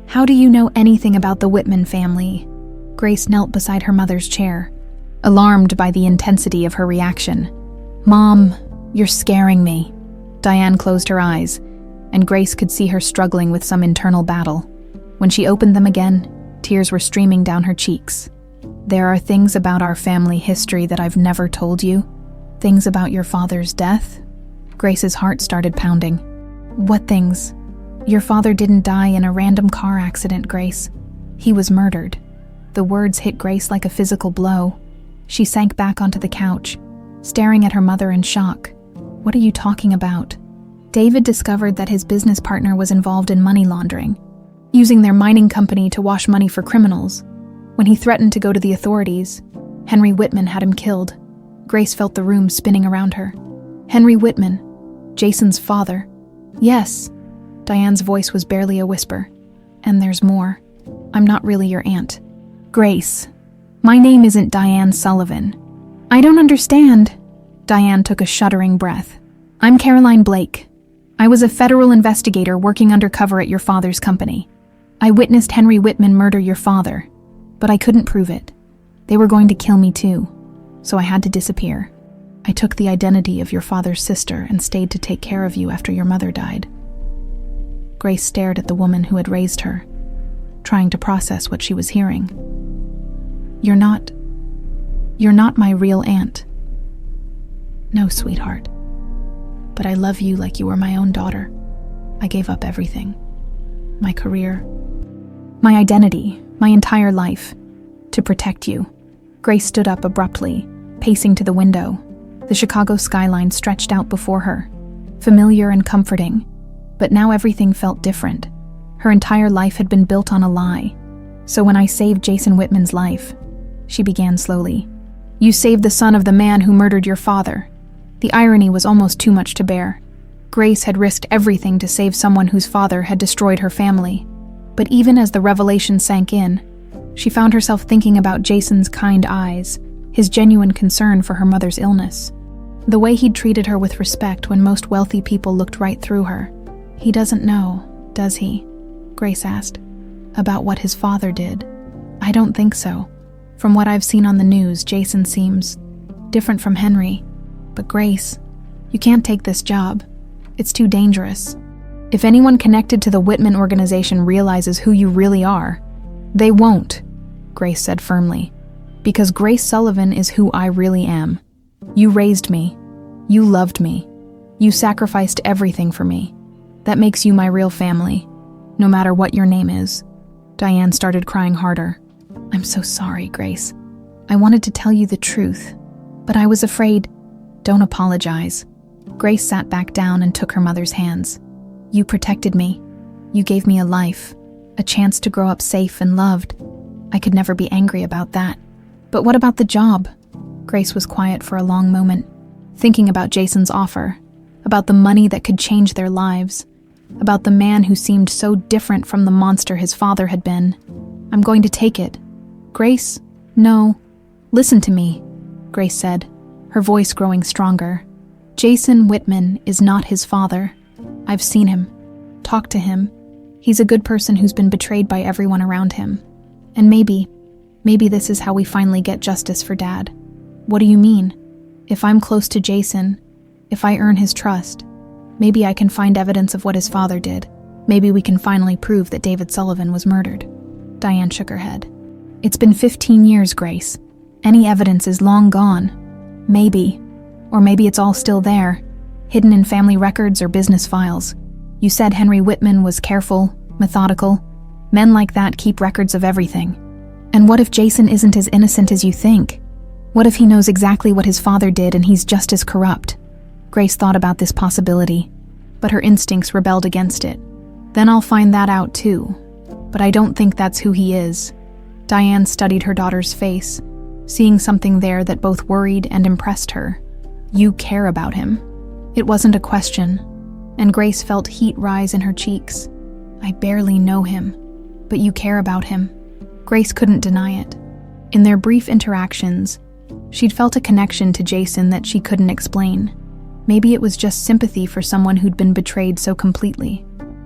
How do you know anything about the Whitman family? Grace knelt beside her mother's chair, alarmed by the intensity of her reaction. Mom, you're scaring me. Diane closed her eyes, and Grace could see her struggling with some internal battle. When she opened them again, tears were streaming down her cheeks. There are things about our family history that I've never told you. Things about your father's death. Grace's heart started pounding. What things? Your father didn't die in a random car accident, Grace. He was murdered. The words hit Grace like a physical blow. She sank back onto the couch, staring at her mother in shock. What are you talking about? David discovered that his business partner was involved in money laundering, using their mining company to wash money for criminals. When he threatened to go to the authorities, Henry Whitman had him killed. Grace felt the room spinning around her. Henry Whitman, Jason's father. Yes, Diane's voice was barely a whisper. And there's more. I'm not really your aunt. Grace, my name isn't Diane Sullivan. I don't understand. Diane took a shuddering breath. I'm Caroline Blake. I was a federal investigator working undercover at your father's company. I witnessed Henry Whitman murder your father, but I couldn't prove it. They were going to kill me too, so I had to disappear. I took the identity of your father's sister and stayed to take care of you after your mother died. Grace stared at the woman who had raised her, trying to process what she was hearing. You're not my real aunt. No, sweetheart. But I love you like you were my own daughter. I gave up everything. My career, my identity, my entire life, to protect you. Grace stood up abruptly, pacing to the window. The Chicago skyline stretched out before her, familiar and comforting. But now everything felt different. Her entire life had been built on a lie. So when I saved Jason Whitman's life, she began slowly. You saved the son of the man who murdered your father. The irony was almost too much to bear. Grace had risked everything to save someone whose father had destroyed her family. But even as the revelation sank in, she found herself thinking about Jason's kind eyes, his genuine concern for her mother's illness. The way he'd treated her with respect when most wealthy people looked right through her. He doesn't know, does he? Grace asked. About what his father did. I don't think so. From what I've seen on the news, Jason seems different from Henry. But Grace, you can't take this job. It's too dangerous. If anyone connected to the Whitman organization realizes who you really are, they won't, Grace said firmly. Because Grace Sullivan is who I really am. You raised me. You loved me. You sacrificed everything for me. That makes you my real family, no matter what your name is. Diane started crying harder. I'm so sorry, Grace. I wanted to tell you the truth, but I was afraid. Don't apologize. Grace sat back down and took her mother's hands. You protected me. You gave me a life, a chance to grow up safe and loved. I could never be angry about that. But what about the job? Grace was quiet for a long moment, thinking about Jason's offer, about the money that could change their lives, about the man who seemed so different from the monster his father had been. I'm going to take it. Grace? No. Listen to me, Grace said, her voice growing stronger. Jason Whitman is not his father. I've seen him. Talked to him. He's a good person who's been betrayed by everyone around him. And maybe this is how we finally get justice for Dad. What do you mean? If I'm close to Jason, if I earn his trust, maybe I can find evidence of what his father did. Maybe we can finally prove that David Sullivan was murdered. Diane shook her head. It's been 15 years, Grace. Any evidence is long gone. Maybe. Or maybe it's all still there, hidden in family records or business files. You said Henry Whitman was careful, methodical. Men like that keep records of everything. And what if Jason isn't as innocent as you think? What if he knows exactly what his father did and he's just as corrupt? Grace thought about this possibility, but her instincts rebelled against it. Then I'll find that out too. But I don't think that's who he is. Diane studied her daughter's face, seeing something there that both worried and impressed her. You care about him. It wasn't a question, and Grace felt heat rise in her cheeks. I barely know him, but you care about him. Grace couldn't deny it. In their brief interactions, she'd felt a connection to Jason that she couldn't explain. Maybe it was just sympathy for someone who'd been betrayed so completely.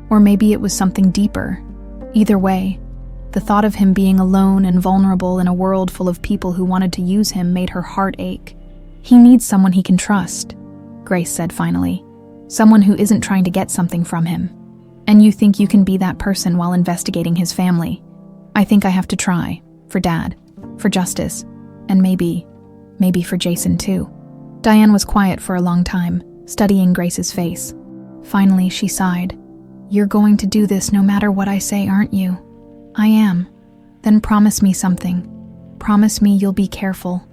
Or maybe it was something deeper. Either way, the thought of him being alone and vulnerable in a world full of people who wanted to use him made her heart ache. He needs someone he can trust, Grace said finally. Someone who isn't trying to get something from him. And you think you can be that person while investigating his family. I think I have to try. For Dad. For justice. And maybe for Jason too. Diane was quiet for a long time, studying Grace's face. Finally, she sighed. You're going to do this no matter what I say, aren't you? I am. Then promise me something. Promise me you'll be careful.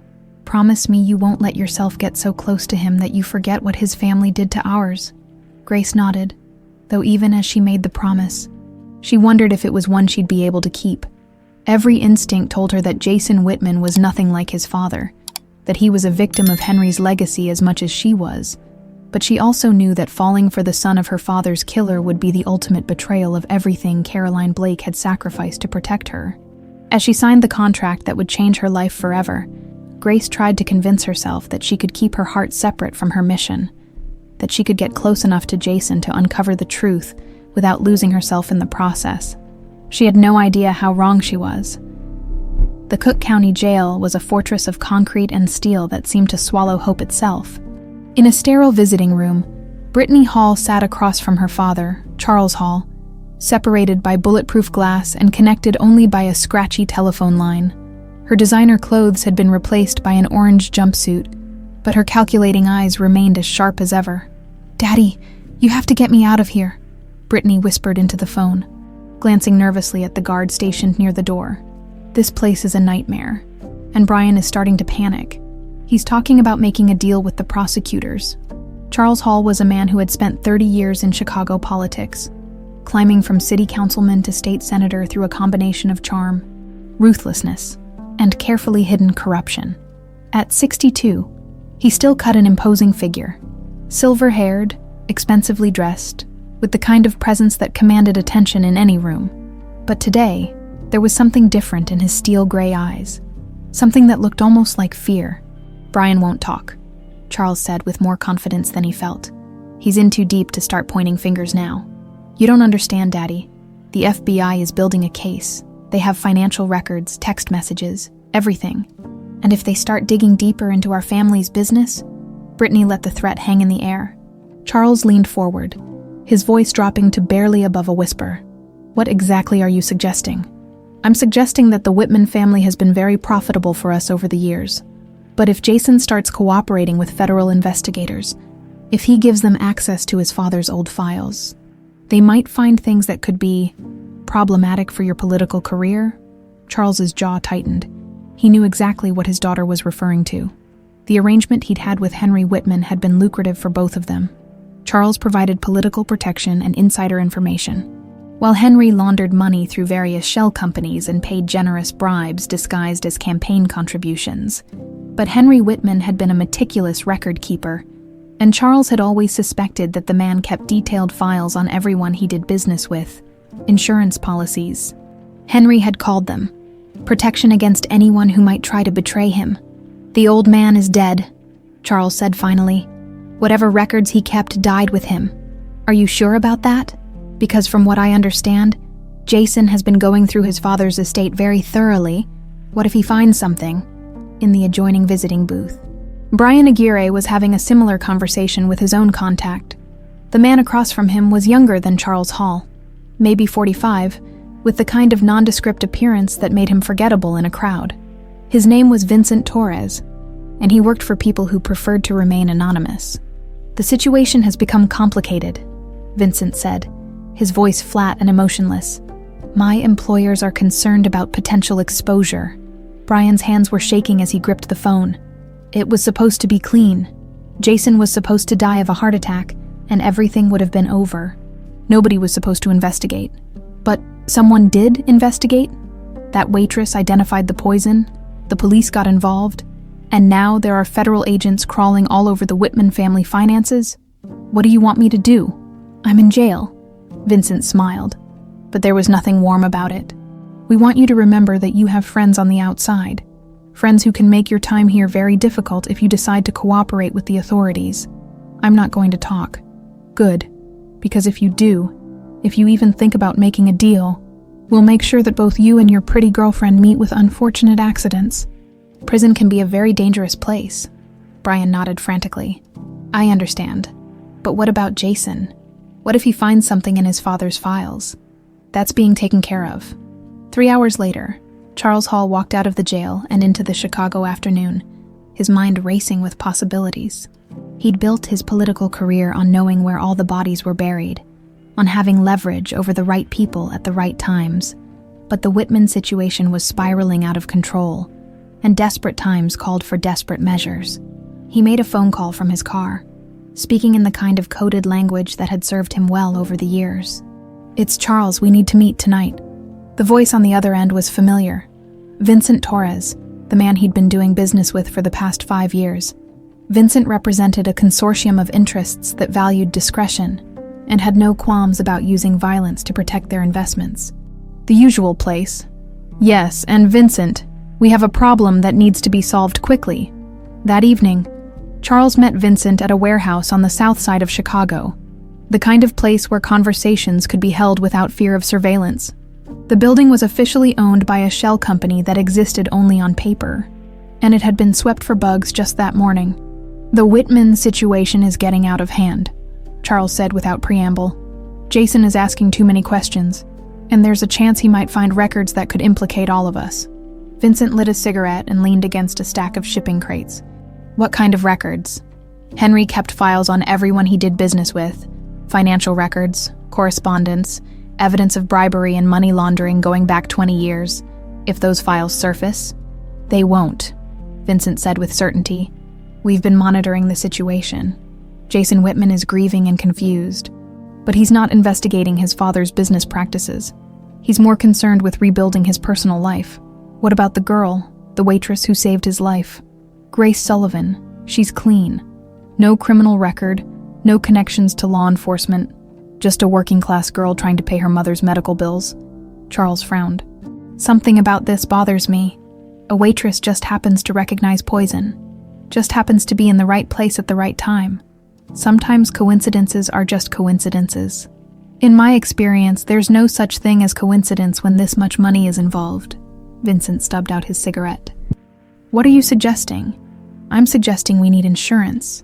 Promise me you won't let yourself get so close to him that you forget what his family did to ours. Grace nodded, though even as she made the promise, she wondered if it was one she'd be able to keep. Every instinct told her that Jason Whitman was nothing like his father, that he was a victim of Henry's legacy as much as she was. But she also knew that falling for the son of her father's killer would be the ultimate betrayal of everything Caroline Blake had sacrificed to protect her. As she signed the contract that would change her life forever, Grace tried to convince herself that she could keep her heart separate from her mission, that she could get close enough to Jason to uncover the truth without losing herself in the process. She had no idea how wrong she was. The Cook County Jail was a fortress of concrete and steel that seemed to swallow hope itself. In a sterile visiting room, Brittany Hall sat across from her father, Charles Hall, separated by bulletproof glass and connected only by a scratchy telephone line. Her designer clothes had been replaced by an orange jumpsuit, but her calculating eyes remained as sharp as ever. Daddy, you have to get me out of here, Brittany whispered into the phone, glancing nervously at the guard stationed near the door. This place is a nightmare, and Brian is starting to panic. He's talking about making a deal with the prosecutors. Charles Hall was a man who had spent 30 years in Chicago politics, climbing from city councilman to state senator through a combination of charm, ruthlessness, and carefully hidden corruption. At 62, He still cut an imposing figure, silver-haired, expensively dressed, with the kind of presence that commanded attention in any room. But today, there was something different in his steel-gray eyes, something that looked almost like fear. "Brian won't talk," Charles said with more confidence than he felt. "He's in too deep to start pointing fingers now." "You don't understand, Daddy. The FBI is building a case. They have financial records, text messages, everything. And if they start digging deeper into our family's business..." Brittany let the threat hang in the air. Charles leaned forward, his voice dropping to barely above a whisper. "What exactly are you suggesting?" "I'm suggesting that the Whitman family has been very profitable for us over the years. But if Jason starts cooperating with federal investigators, if he gives them access to his father's old files, they might find things that could be problematic for your political career." Charles's jaw tightened. He knew exactly what his daughter was referring to. The arrangement he'd had with Henry Whitman had been lucrative for both of them. Charles provided political protection and insider information, while Henry laundered money through various shell companies and paid generous bribes disguised as campaign contributions. But Henry Whitman had been a meticulous record keeper, and Charles had always suspected that the man kept detailed files on everyone he did business with, insurance policies. Henry had called them protection against anyone who might try to betray him. "The old man is dead," Charles said finally. "Whatever records he kept died with him." "Are you sure about that? Because from what I understand, Jason has been going through his father's estate very thoroughly. What if he finds something?" In the adjoining visiting booth, Brian Aguirre was having a similar conversation with his own contact. The man across from him was younger than Charles Hall, maybe 45, with the kind of nondescript appearance that made him forgettable in a crowd. His name was Vincent Torres, and he worked for people who preferred to remain anonymous. "The situation has become complicated," Vincent said, his voice flat and emotionless. "My employers are concerned about potential exposure." Brian's hands were shaking as he gripped the phone. "It was supposed to be clean. Jason was supposed to die of a heart attack, and everything would have been over. Nobody was supposed to investigate. But someone did investigate. That waitress identified the poison, the police got involved, and now there are federal agents crawling all over the Whitman family finances. What do you want me to do?" "I'm in jail," Vincent smiled, but there was nothing warm about it. "We want you to remember that you have friends on the outside, friends who can make your time here very difficult if you decide to cooperate with the authorities. I'm not going to talk." "Good, because if you do, if you even think about making a deal, we'll make sure that both you and your pretty girlfriend meet with unfortunate accidents." "Prison can be a very dangerous place." Brian nodded frantically. "I understand. But what about Jason? What if he finds something in his father's files?" "That's being taken care of." 3 hours later, Charles Hall walked out of the jail and into the Chicago afternoon, his mind racing with possibilities. He'd built his political career on knowing where all the bodies were buried, on having leverage over the right people at the right times. But the Whitman situation was spiraling out of control, and desperate times called for desperate measures. He made a phone call from his car, speaking in the kind of coded language that had served him well over the years. "It's Charles, we need to meet tonight." The voice on the other end was familiar. Vincent Torres, the man he'd been doing business with for the past 5 years. Vincent represented a consortium of interests that valued discretion and had no qualms about using violence to protect their investments. "The usual place." "Yes, and Vincent, we have a problem that needs to be solved quickly." That evening, Charles met Vincent at a warehouse on the south side of Chicago, the kind of place where conversations could be held without fear of surveillance. The building was officially owned by a shell company that existed only on paper, and it had been swept for bugs just that morning. "The Whitman situation is getting out of hand," Charles said without preamble. "Jason is asking too many questions, and there's a chance he might find records that could implicate all of us." Vincent lit a cigarette and leaned against a stack of shipping crates. "What kind of records?" Henry kept files on everyone he did business with. Financial records, correspondence, evidence of bribery and money laundering going back 20 years. If those files surface, they won't, Vincent said with certainty. "We've been monitoring the situation. Jason Whitman is grieving and confused, but he's not investigating his father's business practices. He's more concerned with rebuilding his personal life." "What about the girl, the waitress who saved his life?" "Grace Sullivan. She's clean. No criminal record, no connections to law enforcement, just a working-class girl trying to pay her mother's medical bills. Charles frowned. Something about this bothers me. A waitress just happens to recognize poison, just happens to be in the right place at the right time. Sometimes coincidences are just coincidences. In my experience, there's no such thing as coincidence when this much money is involved. Vincent stubbed out his cigarette. What are you suggesting? I'm suggesting we need insurance.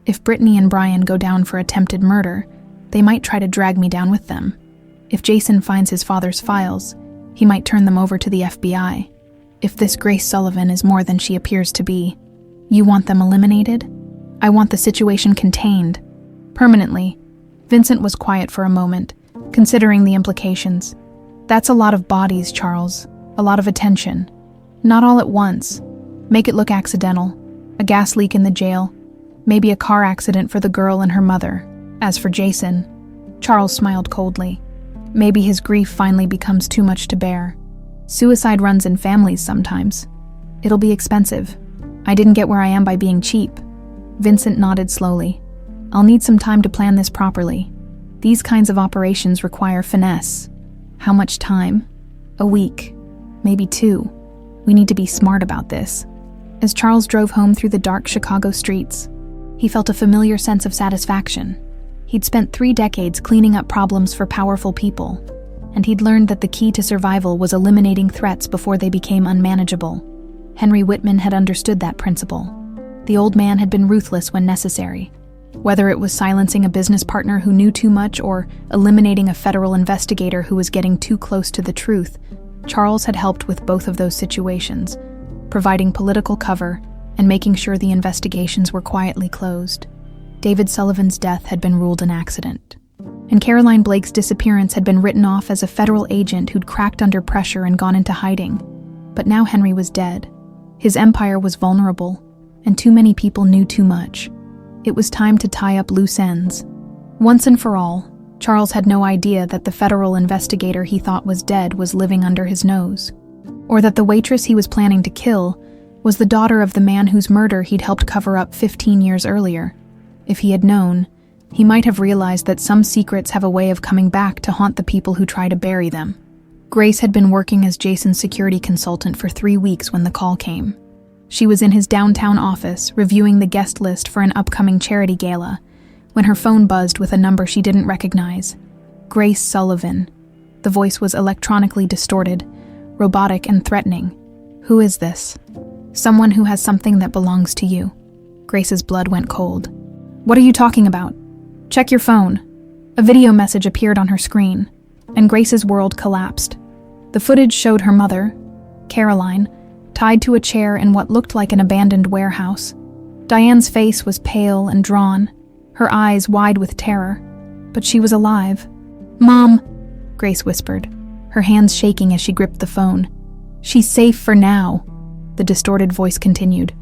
If Brittany and Brian go down for attempted murder, they might try to drag me down with them. If Jason finds his father's files, he might turn them over to the FBI. If this Grace Sullivan is more than she appears to be, you want them eliminated? I want the situation contained. Permanently. Vincent was quiet for a moment, considering the implications. That's a lot of bodies, Charles. A lot of attention. Not all at once. Make it look accidental. A gas leak in the jail. Maybe a car accident for the girl and her mother. As for Jason, Charles smiled coldly. Maybe his grief finally becomes too much to bear. Suicide runs in families sometimes. It'll be expensive. I didn't get where I am by being cheap. Vincent nodded slowly. I'll need some time to plan this properly. These kinds of operations require finesse. How much time? A week. Maybe 2. We need to be smart about this. As Charles drove home through the dark Chicago streets, he felt a familiar sense of satisfaction. He'd spent 3 decades cleaning up problems for powerful people, and he'd learned that the key to survival was eliminating threats before they became unmanageable. Henry Whitman had understood that principle. The old man had been ruthless when necessary. Whether it was silencing a business partner who knew too much or eliminating a federal investigator who was getting too close to the truth, Charles had helped with both of those situations, providing political cover and making sure the investigations were quietly closed. David Sullivan's death had been ruled an accident, and Caroline Blake's disappearance had been written off as a federal agent who'd cracked under pressure and gone into hiding. But now Henry was dead. His empire was vulnerable, and too many people knew too much. It was time to tie up loose ends. Once and for all, Charles had no idea that the federal investigator he thought was dead was living under his nose, or that the waitress he was planning to kill was the daughter of the man whose murder he'd helped cover up 15 years earlier. If he had known, he might have realized that some secrets have a way of coming back to haunt the people who try to bury them. Grace had been working as Jason's security consultant for 3 weeks when the call came. She was in his downtown office, reviewing the guest list for an upcoming charity gala, when her phone buzzed with a number she didn't recognize. Grace Sullivan. The voice was electronically distorted, robotic and threatening. Who is this? Someone who has something that belongs to you. Grace's blood went cold. What are you talking about? Check your phone. A video message appeared on her screen, and Grace's world collapsed. The footage showed her mother, Caroline, tied to a chair in what looked like an abandoned warehouse. Diane's face was pale and drawn, her eyes wide with terror, but she was alive. "Mom," Grace whispered, her hands shaking as she gripped the phone. "She's safe for now," the distorted voice continued.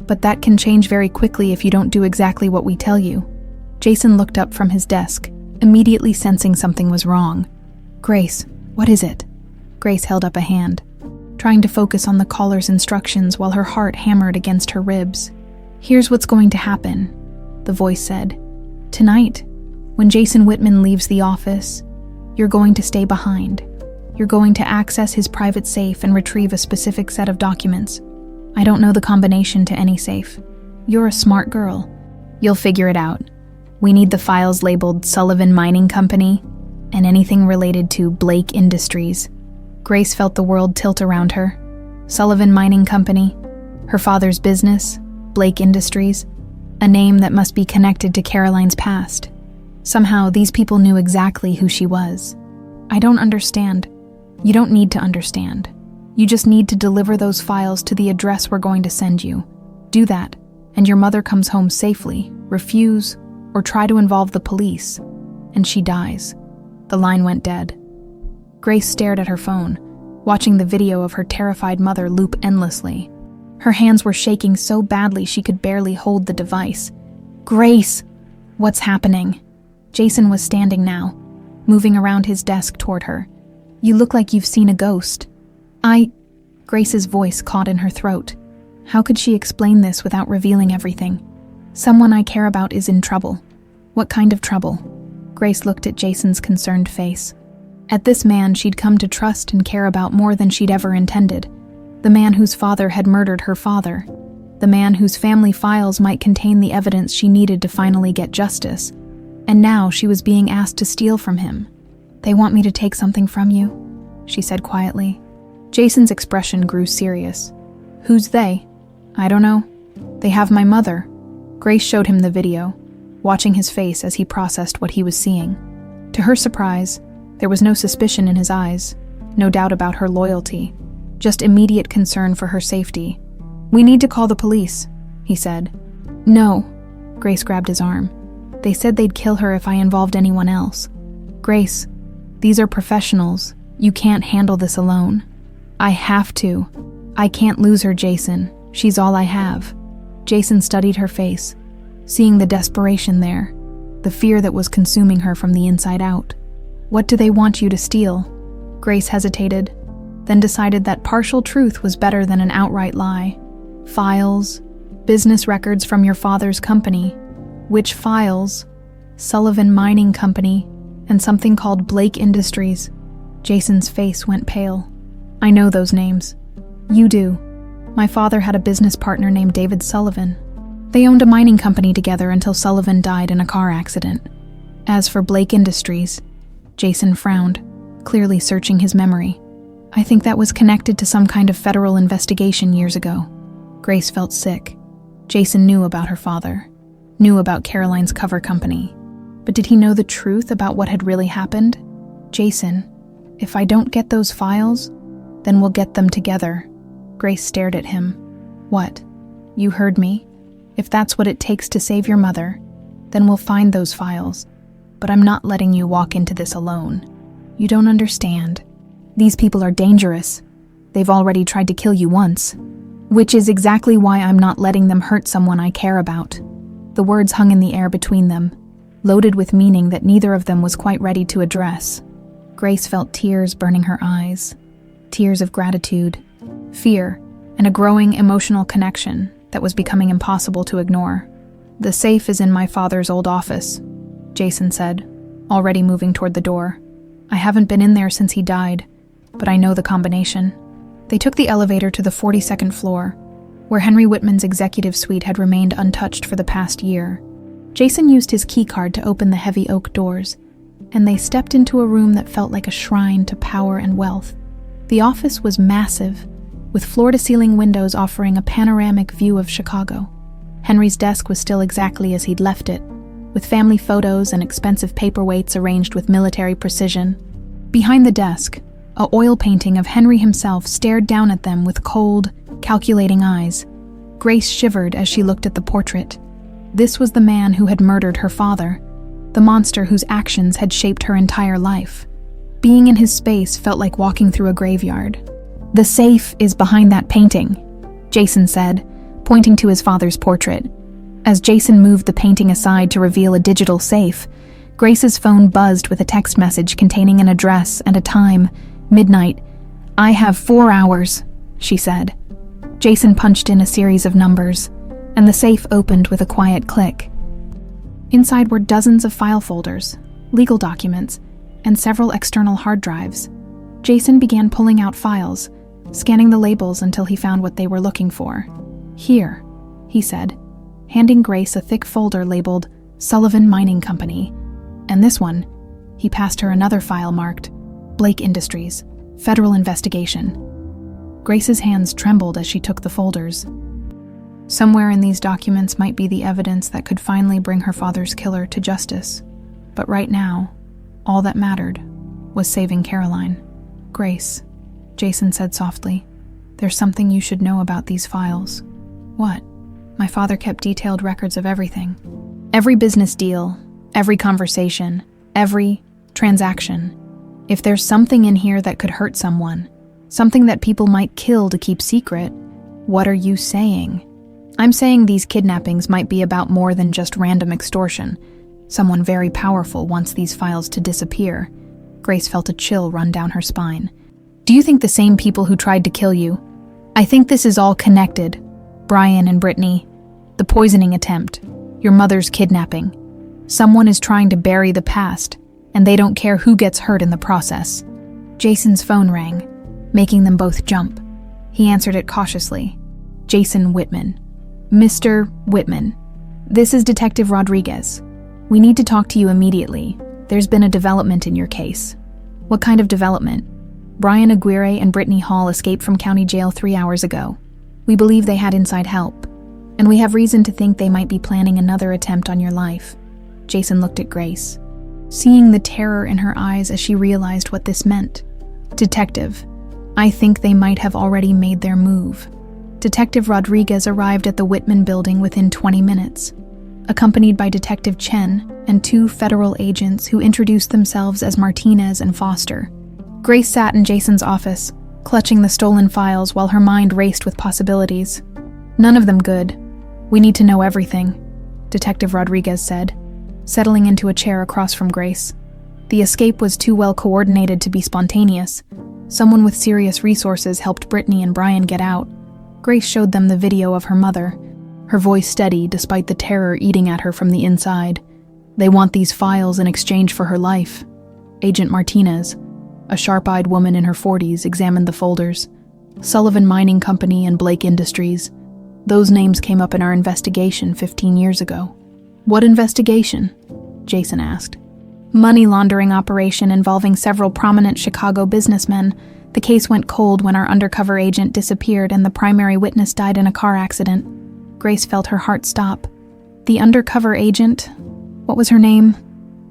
"But that can change very quickly if you don't do exactly what we tell you." Jason looked up from his desk, immediately sensing something was wrong. "Grace, what is it?" Grace held up a hand, trying to focus on the caller's instructions while her heart hammered against her ribs. "Here's what's going to happen," the voice said. "Tonight, when Jason Whitman leaves the office, you're going to stay behind. You're going to access his private safe and retrieve a specific set of documents. I don't know the combination to any safe. You're a smart girl. You'll figure it out. We need the files labeled Sullivan Mining Company and anything related to Blake Industries." Grace felt the world tilt around her. Sullivan Mining Company, her father's business, Blake Industries, a name that must be connected to Caroline's past. Somehow, these people knew exactly who she was. "I don't understand." "You don't need to understand. You just need to deliver those files to the address we're going to send you. Do that, and your mother comes home safely. Refuse, or try to involve the police, and she dies." The line went dead. Grace stared at her phone, watching the video of her terrified mother loop endlessly. Her hands were shaking so badly she could barely hold the device. "Grace! What's happening?" Jason was standing now, moving around his desk toward her. "You look like you've seen a ghost." Grace's voice caught in her throat. How could she explain this without revealing everything? Someone I care about is in trouble. What kind of trouble? Grace looked at Jason's concerned face. At this man she'd come to trust and care about more than she'd ever intended. The man whose father had murdered her father. The man whose family files might contain the evidence she needed to finally get justice. And now she was being asked to steal from him. "They want me to take something from you," she said quietly. Jason's expression grew serious. "Who's they?" "I don't know. They have my mother." Grace showed him the video, watching his face as he processed what he was seeing. To her surprise, there was no suspicion in his eyes, no doubt about her loyalty, just immediate concern for her safety. "We need to call the police," he said. "No." Grace grabbed his arm. "They said they'd kill her if I involved anyone else." "Grace, these are professionals. You can't handle this alone." "I have to. I can't lose her, Jason. She's all I have." Jason studied her face, seeing the desperation there, the fear that was consuming her from the inside out. "What do they want you to steal?" Grace hesitated, then decided that partial truth was better than an outright lie. "Files, business records from your father's company." "Which files?" "Sullivan Mining Company, and something called Blake Industries." Jason's face went pale. "I know those names." "You do. My father had a business partner named David Sullivan. They owned a mining company together until Sullivan died in a car accident. As for Blake Industries," Jason frowned, clearly searching his memory. "I think that was connected to some kind of federal investigation years ago." Grace felt sick. Jason knew about her father, knew about Caroline's cover company. But did he know the truth about what had really happened? "Jason, if I don't get those files, then we'll get them together." Grace stared at him. "What? You heard me. If that's what it takes to save your mother, then we'll find those files. But I'm not letting you walk into this alone. You don't understand. These people are dangerous. They've already tried to kill you once. Which is exactly why I'm not letting them hurt someone I care about." The words hung in the air between them, loaded with meaning that neither of them was quite ready to address. Grace felt tears burning her eyes. Tears of gratitude, fear, and a growing emotional connection that was becoming impossible to ignore. "The safe is in my father's old office," Jason said, already moving toward the door. "I haven't been in there since he died, but I know the combination." They took the elevator to the 42nd floor, where Henry Whitman's executive suite had remained untouched for the past year. Jason used his keycard to open the heavy oak doors, and they stepped into a room that felt like a shrine to power and wealth. The office was massive, with floor-to-ceiling windows offering a panoramic view of Chicago. Henry's desk was still exactly as he'd left it, with family photos and expensive paperweights arranged with military precision. Behind the desk, a oil painting of Henry himself stared down at them with cold, calculating eyes. Grace shivered as she looked at the portrait. This was the man who had murdered her father, the monster whose actions had shaped her entire life. Being in his space felt like walking through a graveyard. "The safe is behind that painting," Jason said, pointing to his father's portrait. As Jason moved the painting aside to reveal a digital safe, Grace's phone buzzed with a text message containing an address and a time, midnight. "I have 4 hours," she said. Jason punched in a series of numbers, and the safe opened with a quiet click. Inside were dozens of file folders, legal documents, and several external hard drives. Jason began pulling out files, scanning the labels until he found what they were looking for. "Here," he said, handing Grace a thick folder labeled Sullivan Mining Company. "And this one," he passed her another file marked Blake Industries, Federal Investigation. Grace's hands trembled as she took the folders. Somewhere in these documents might be the evidence that could finally bring her father's killer to justice. But right now, all that mattered was saving Caroline. "Grace," Jason said softly, "there's something you should know about these files." "What?" "My father kept detailed records of everything. Every business deal, every conversation, every transaction. If there's something in here that could hurt someone, something that people might kill to keep secret, what are you saying?" "I'm saying these kidnappings might be about more than just random extortion. Someone very powerful wants these files to disappear." Grace felt a chill run down her spine. "Do you think the same people who tried to kill you? I think this is all connected." Brian and Brittany, the poisoning attempt, your mother's kidnapping. Someone is trying to bury the past, and they don't care who gets hurt in the process. Jason's phone rang, making them both jump. He answered it cautiously. Jason Whitman. Mr. Whitman, this is Detective Rodriguez. We need to talk to you immediately. There's been a development in your case. What kind of development? Brian Aguirre and Brittany Hall escaped from county jail 3 hours ago. We believe they had inside help, and we have reason to think they might be planning another attempt on your life. Jason looked at Grace, seeing the terror in her eyes as she realized what this meant. Detective, I think they might have already made their move. Detective Rodriguez arrived at the Whitman building within 20 minutes, accompanied by Detective Chen and 2 federal agents who introduced themselves as Martinez and Foster. Grace sat in Jason's office, clutching the stolen files while her mind raced with possibilities. None of them good. We need to know everything, Detective Rodriguez said, settling into a chair across from Grace. The escape was too well coordinated to be spontaneous. Someone with serious resources helped Brittany and Brian get out. Grace showed them the video of her mother, her voice steady despite the terror eating at her from the inside. They want these files in exchange for her life. Agent Martinez, a sharp-eyed woman in her 40s, examined the folders. Sullivan Mining Company and Blake Industries. Those names came up in our investigation 15 years ago. What investigation? Jason asked. Money laundering operation involving several prominent Chicago businessmen. The case went cold when our undercover agent disappeared and the primary witness died in a car accident. Grace felt her heart stop. The undercover agent? What was her name?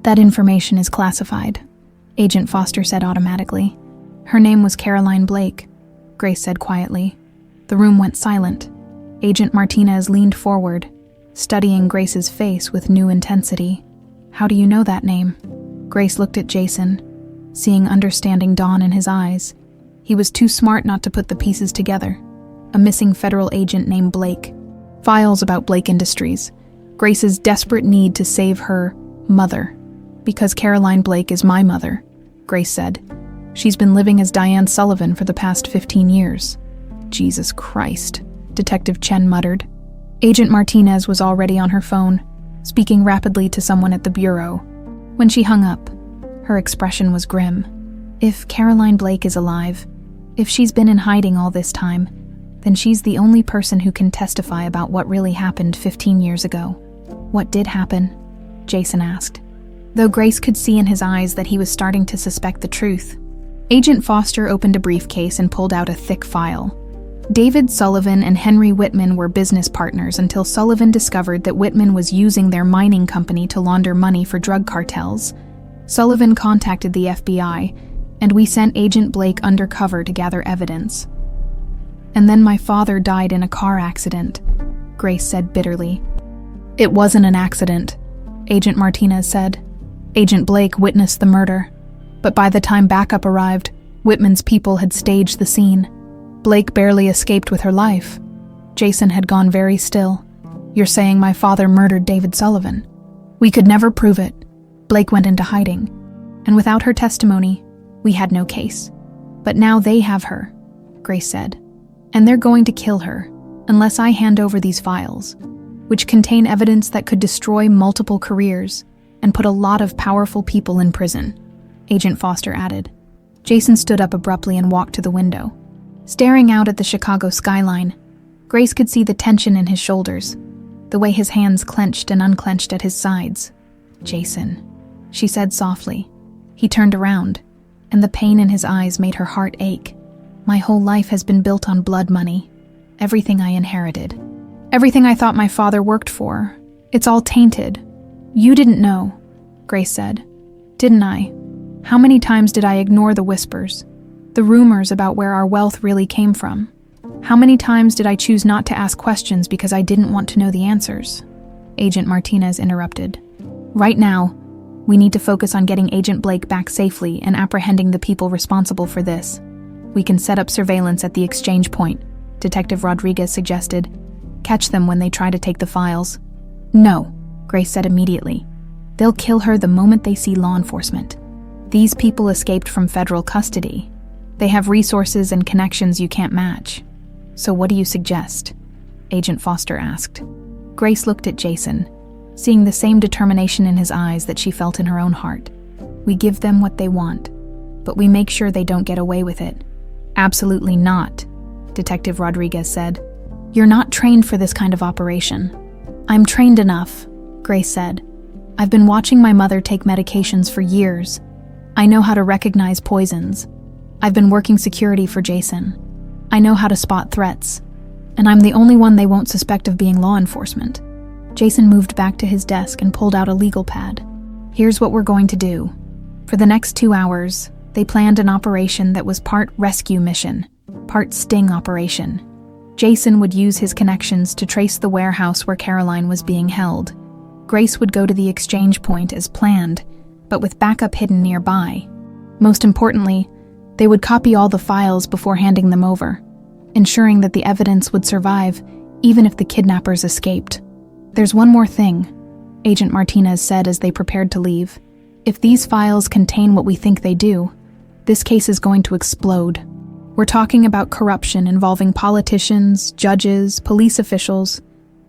That information is classified, Agent Foster said automatically. Her name was Caroline Blake, Grace said quietly. The room went silent. Agent Martinez leaned forward, studying Grace's face with new intensity. How do you know that name? Grace looked at Jason, seeing understanding dawn in his eyes. He was too smart not to put the pieces together. A missing federal agent named Blake. Files about Blake Industries. Grace's desperate need to save her mother. Because Caroline Blake is my mother, Grace said. She's been living as Diane Sullivan for the past 15 years. Jesus Christ, Detective Chen muttered. Agent Martinez was already on her phone, speaking rapidly to someone at the bureau. When she hung up, her expression was grim. If Caroline Blake is alive, if she's been in hiding all this time, then she's the only person who can testify about what really happened 15 years ago. What did happen? Jason asked, though Grace could see in his eyes that he was starting to suspect the truth. Agent Foster opened a briefcase and pulled out a thick file. David Sullivan and Henry Whitman were business partners until Sullivan discovered that Whitman was using their mining company to launder money for drug cartels. Sullivan contacted the FBI, and we sent Agent Blake undercover to gather evidence. And then my father died in a car accident, Grace said bitterly. It wasn't an accident, Agent Martinez said. Agent Blake witnessed the murder, but by the time backup arrived, Whitman's people had staged the scene. Blake barely escaped with her life. Jason had gone very still. You're saying my father murdered David Sullivan? We could never prove it. Blake went into hiding, and without her testimony, we had no case. But now they have her, Grace said, and they're going to kill her unless I hand over these files, which contain evidence that could destroy multiple careers and put a lot of powerful people in prison, Agent Foster added. Jason stood up abruptly and walked to the window. Staring out at the Chicago skyline, Grace could see the tension in his shoulders, the way his hands clenched and unclenched at his sides. Jason, she said softly. He turned around, and the pain in his eyes made her heart ache. My whole life has been built on blood money. Everything I inherited. Everything I thought my father worked for. It's all tainted. You didn't know, Grace said. Didn't I? How many times did I ignore the whispers? The rumors about where our wealth really came from? How many times did I choose not to ask questions because I didn't want to know the answers? Agent Martinez interrupted. Right now, we need to focus on getting Agent Blake back safely and apprehending the people responsible for this. We can set up surveillance at the exchange point, Detective Rodriguez suggested. Catch them when they try to take the files. No, Grace said immediately. They'll kill her the moment they see law enforcement. These people escaped from federal custody. They have resources and connections you can't match. So what do you suggest? Agent Foster asked. Grace looked at Jason, seeing the same determination in his eyes that she felt in her own heart. We give them what they want, but we make sure they don't get away with it. Absolutely not, Detective Rodriguez said. You're not trained for this kind of operation. I'm trained enough, Grace said. I've been watching my mother take medications for years. I know how to recognize poisons. I've been working security for Jason. I know how to spot threats. And I'm the only one they won't suspect of being law enforcement. Jason moved back to his desk and pulled out a legal pad. Here's what we're going to do. For the next 2 hours, they planned an operation that was part rescue mission, part sting operation. Jason would use his connections to trace the warehouse where Caroline was being held. Grace would go to the exchange point as planned, but with backup hidden nearby. Most importantly, they would copy all the files before handing them over, ensuring that the evidence would survive even if the kidnappers escaped. There's one more thing, Agent Martinez said as they prepared to leave. If these files contain what we think they do, this case is going to explode. We're talking about corruption involving politicians, judges, police officials,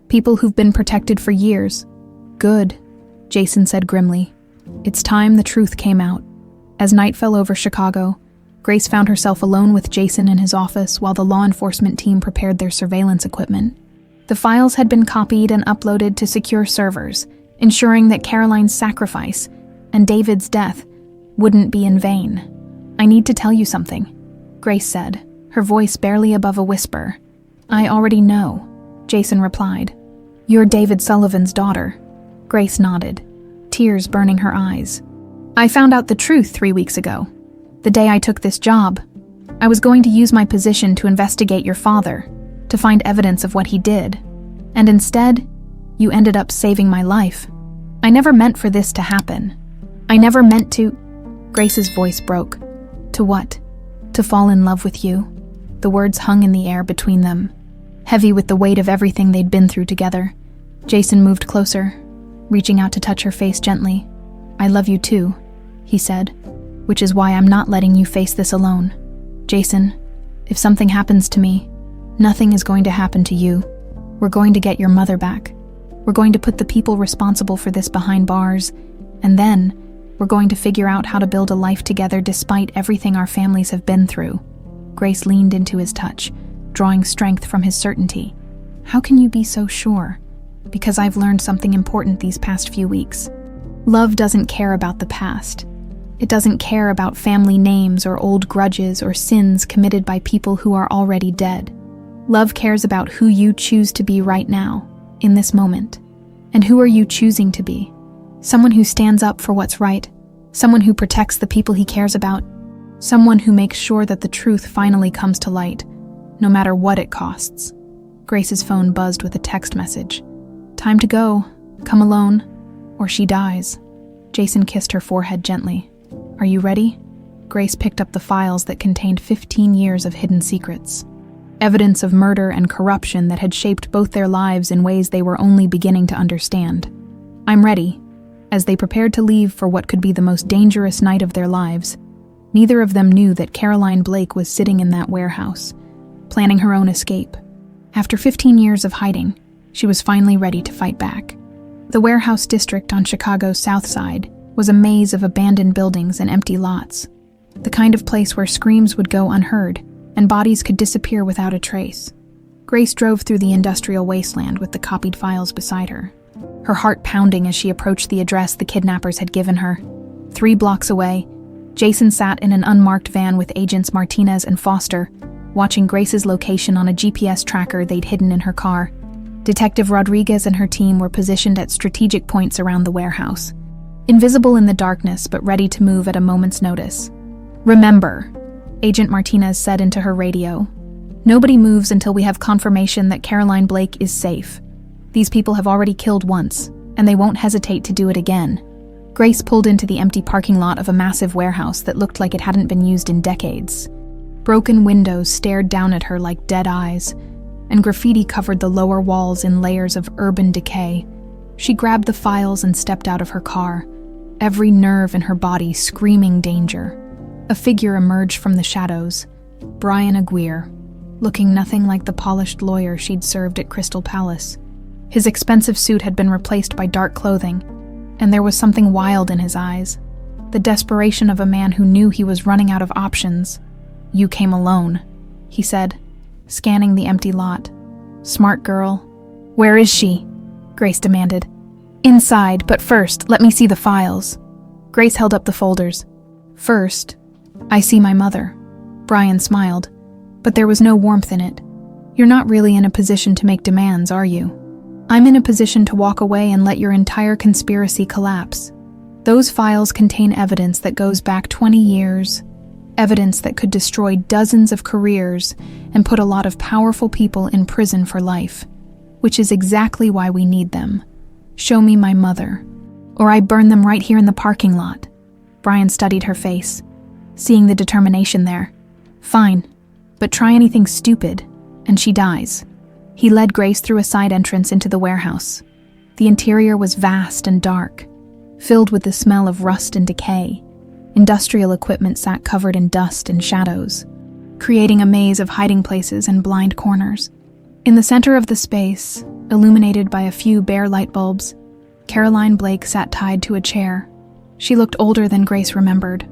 people who've been protected for years. Good, Jason said grimly. It's time the truth came out. As night fell over Chicago, Grace found herself alone with Jason in his office while the law enforcement team prepared their surveillance equipment. The files had been copied and uploaded to secure servers, ensuring that Caroline's sacrifice and David's death wouldn't be in vain. I need to tell you something, Grace said, her voice barely above a whisper. I already know, Jason replied. You're David Sullivan's daughter. Grace nodded, tears burning her eyes. I found out the truth 3 weeks ago. The day I took this job, I was going to use my position to investigate your father, to find evidence of what he did. And instead, you ended up saving my life. I never meant for this to happen. I never meant to... Grace's voice broke. To what? To fall in love with you? The words hung in the air between them, heavy with the weight of everything they'd been through together. Jason moved closer, reaching out to touch her face gently. I love you too, he said, which is why I'm not letting you face this alone. Jason, if something happens to me, nothing is going to happen to you. We're going to get your mother back. We're going to put the people responsible for this behind bars, and then we're going to figure out how to build a life together despite everything our families have been through. Grace leaned into his touch, drawing strength from his certainty. How can you be so sure? Because I've learned something important these past few weeks. Love doesn't care about the past. It doesn't care about family names or old grudges or sins committed by people who are already dead. Love cares about who you choose to be right now, in this moment. And who are you choosing to be? Someone who stands up for what's right, someone who protects the people he cares about, someone who makes sure that the truth finally comes to light, no matter what it costs. Grace's phone buzzed with a text message. Time to go. Come alone, or she dies. Jason kissed her forehead gently. Are you ready? Grace picked up the files that contained 15 years of hidden secrets. Evidence of murder and corruption that had shaped both their lives in ways they were only beginning to understand. I'm ready. As they prepared to leave for what could be the most dangerous night of their lives, neither of them knew that Caroline Blake was sitting in that warehouse, planning her own escape. After 15 years of hiding, she was finally ready to fight back. The warehouse district on Chicago's South Side was a maze of abandoned buildings and empty lots, the kind of place where screams would go unheard and bodies could disappear without a trace. Grace drove through the industrial wasteland with the copied files beside her, her heart pounding as she approached the address the kidnappers had given her. 3 blocks away, Jason sat in an unmarked van with agents Martinez and Foster, watching Grace's location on a GPS tracker they'd hidden in her car. Detective Rodriguez and her team were positioned at strategic points around the warehouse, invisible in the darkness but ready to move at a moment's notice. Remember, Agent Martinez said into her radio, nobody moves until we have confirmation that Caroline Blake is safe. These people have already killed once, and they won't hesitate to do it again. Grace pulled into the empty parking lot of a massive warehouse that looked like it hadn't been used in decades. Broken windows stared down at her like dead eyes, and graffiti covered the lower walls in layers of urban decay. She grabbed the files and stepped out of her car, every nerve in her body screaming danger. A figure emerged from the shadows, Brian Aguirre, looking nothing like the polished lawyer she'd served at Crystal Palace. His expensive suit had been replaced by dark clothing, and there was something wild in his eyes, the desperation of a man who knew he was running out of options. "You came alone," he said, scanning the empty lot. "Smart girl." "Where is she?" Grace demanded. "Inside, but first, let me see the files." Grace held up the folders. "First, I see my mother." Brian smiled, but there was no warmth in it. "You're not really in a position to make demands, are you?" "I'm in a position to walk away and let your entire conspiracy collapse. Those files contain evidence that goes back 20 years, evidence that could destroy dozens of careers and put a lot of powerful people in prison for life, which is exactly why we need them. Show me my mother, or I burn them right here in the parking lot." Brian studied her face, seeing the determination there. "Fine, but try anything stupid, and she dies." He led Grace through a side entrance into the warehouse. The interior was vast and dark, filled with the smell of rust and decay. Industrial equipment sat covered in dust and shadows, creating a maze of hiding places and blind corners. In the center of the space, illuminated by a few bare light bulbs, Caroline Blake sat tied to a chair. She looked older than Grace remembered,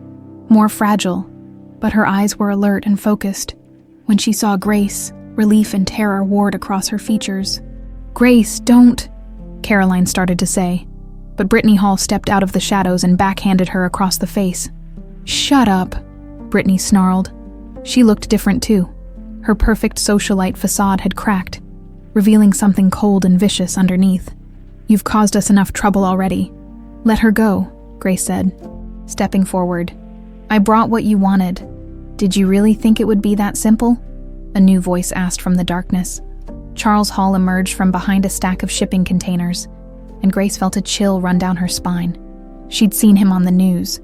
more fragile, but her eyes were alert and focused. When she saw Grace, relief and terror warred across her features. "Grace, don't," Caroline started to say, but Brittany Hall stepped out of the shadows and backhanded her across the face. "Shut up," Brittany snarled. She looked different too. Her perfect socialite facade had cracked, revealing something cold and vicious underneath. "You've caused us enough trouble already. Let her go," Grace said, stepping forward. "I brought what you wanted. Did you really think it would be that simple?" A new voice asked from the darkness. Charles Hall emerged from behind a stack of shipping containers, and Grace felt a chill run down her spine. She'd seen him on the news,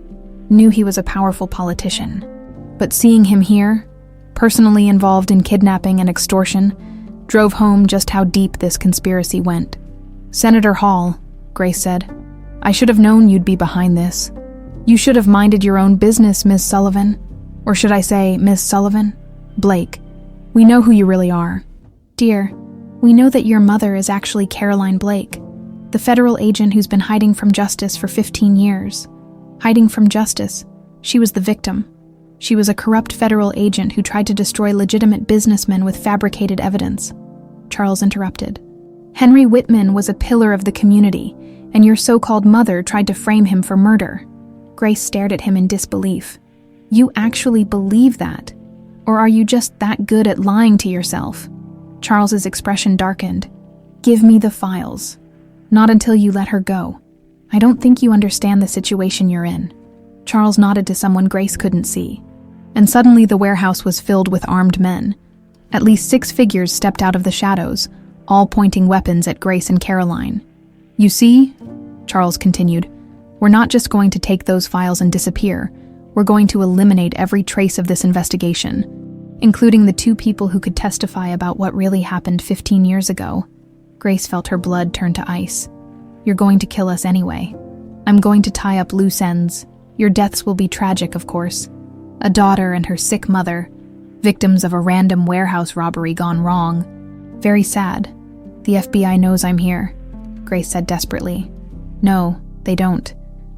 knew he was a powerful politician. But seeing him here, personally involved in kidnapping and extortion, drove home just how deep this conspiracy went. "Senator Hall," Grace said, "I should have known you'd be behind this. You should have minded your own business, Ms. Sullivan. Or should I say, Miss Sullivan? Blake. We know who you really are." "Dear, we know that your mother is actually Caroline Blake, the federal agent who's been hiding from justice for 15 years. Hiding from justice. She was the victim. She was a corrupt federal agent who tried to destroy legitimate businessmen with fabricated evidence." Charles interrupted. "Henry Whitman was a pillar of the community, and your so-called mother tried to frame him for murder." Grace stared at him in disbelief. "You actually believe that? Or are you just that good at lying to yourself?" Charles's expression darkened. "Give me the files. Not until you let her go. I don't think you understand the situation you're in." Charles nodded to someone Grace couldn't see, and suddenly the warehouse was filled with armed men. At least 6 figures stepped out of the shadows, all pointing weapons at Grace and Caroline. "You see," Charles continued, "we're not just going to take those files and disappear. We're going to eliminate every trace of this investigation, including the 2 people who could testify about what really happened 15 years ago." Grace felt her blood turn to ice. "You're going to kill us anyway. I'm going to tie up loose ends. Your deaths will be tragic, of course. A daughter and her sick mother, victims of a random warehouse robbery gone wrong. Very sad. The FBI knows I'm here," Grace said desperately. "No, they don't.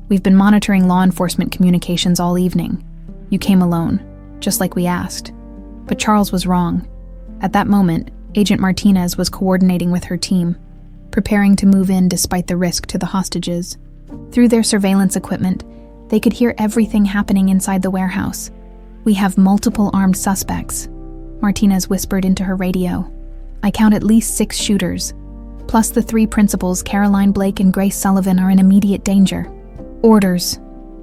We've been monitoring law enforcement communications all evening. You came alone, just like we asked." But Charles was wrong. At that moment, Agent Martinez was coordinating with her team, preparing to move in despite the risk to the hostages. Through their surveillance equipment, they could hear everything happening inside the warehouse. "We have multiple armed suspects," Martinez whispered into her radio. "I count at least 6 shooters. Plus the 3 principals, Caroline Blake and Grace Sullivan, are in immediate danger." "Orders,"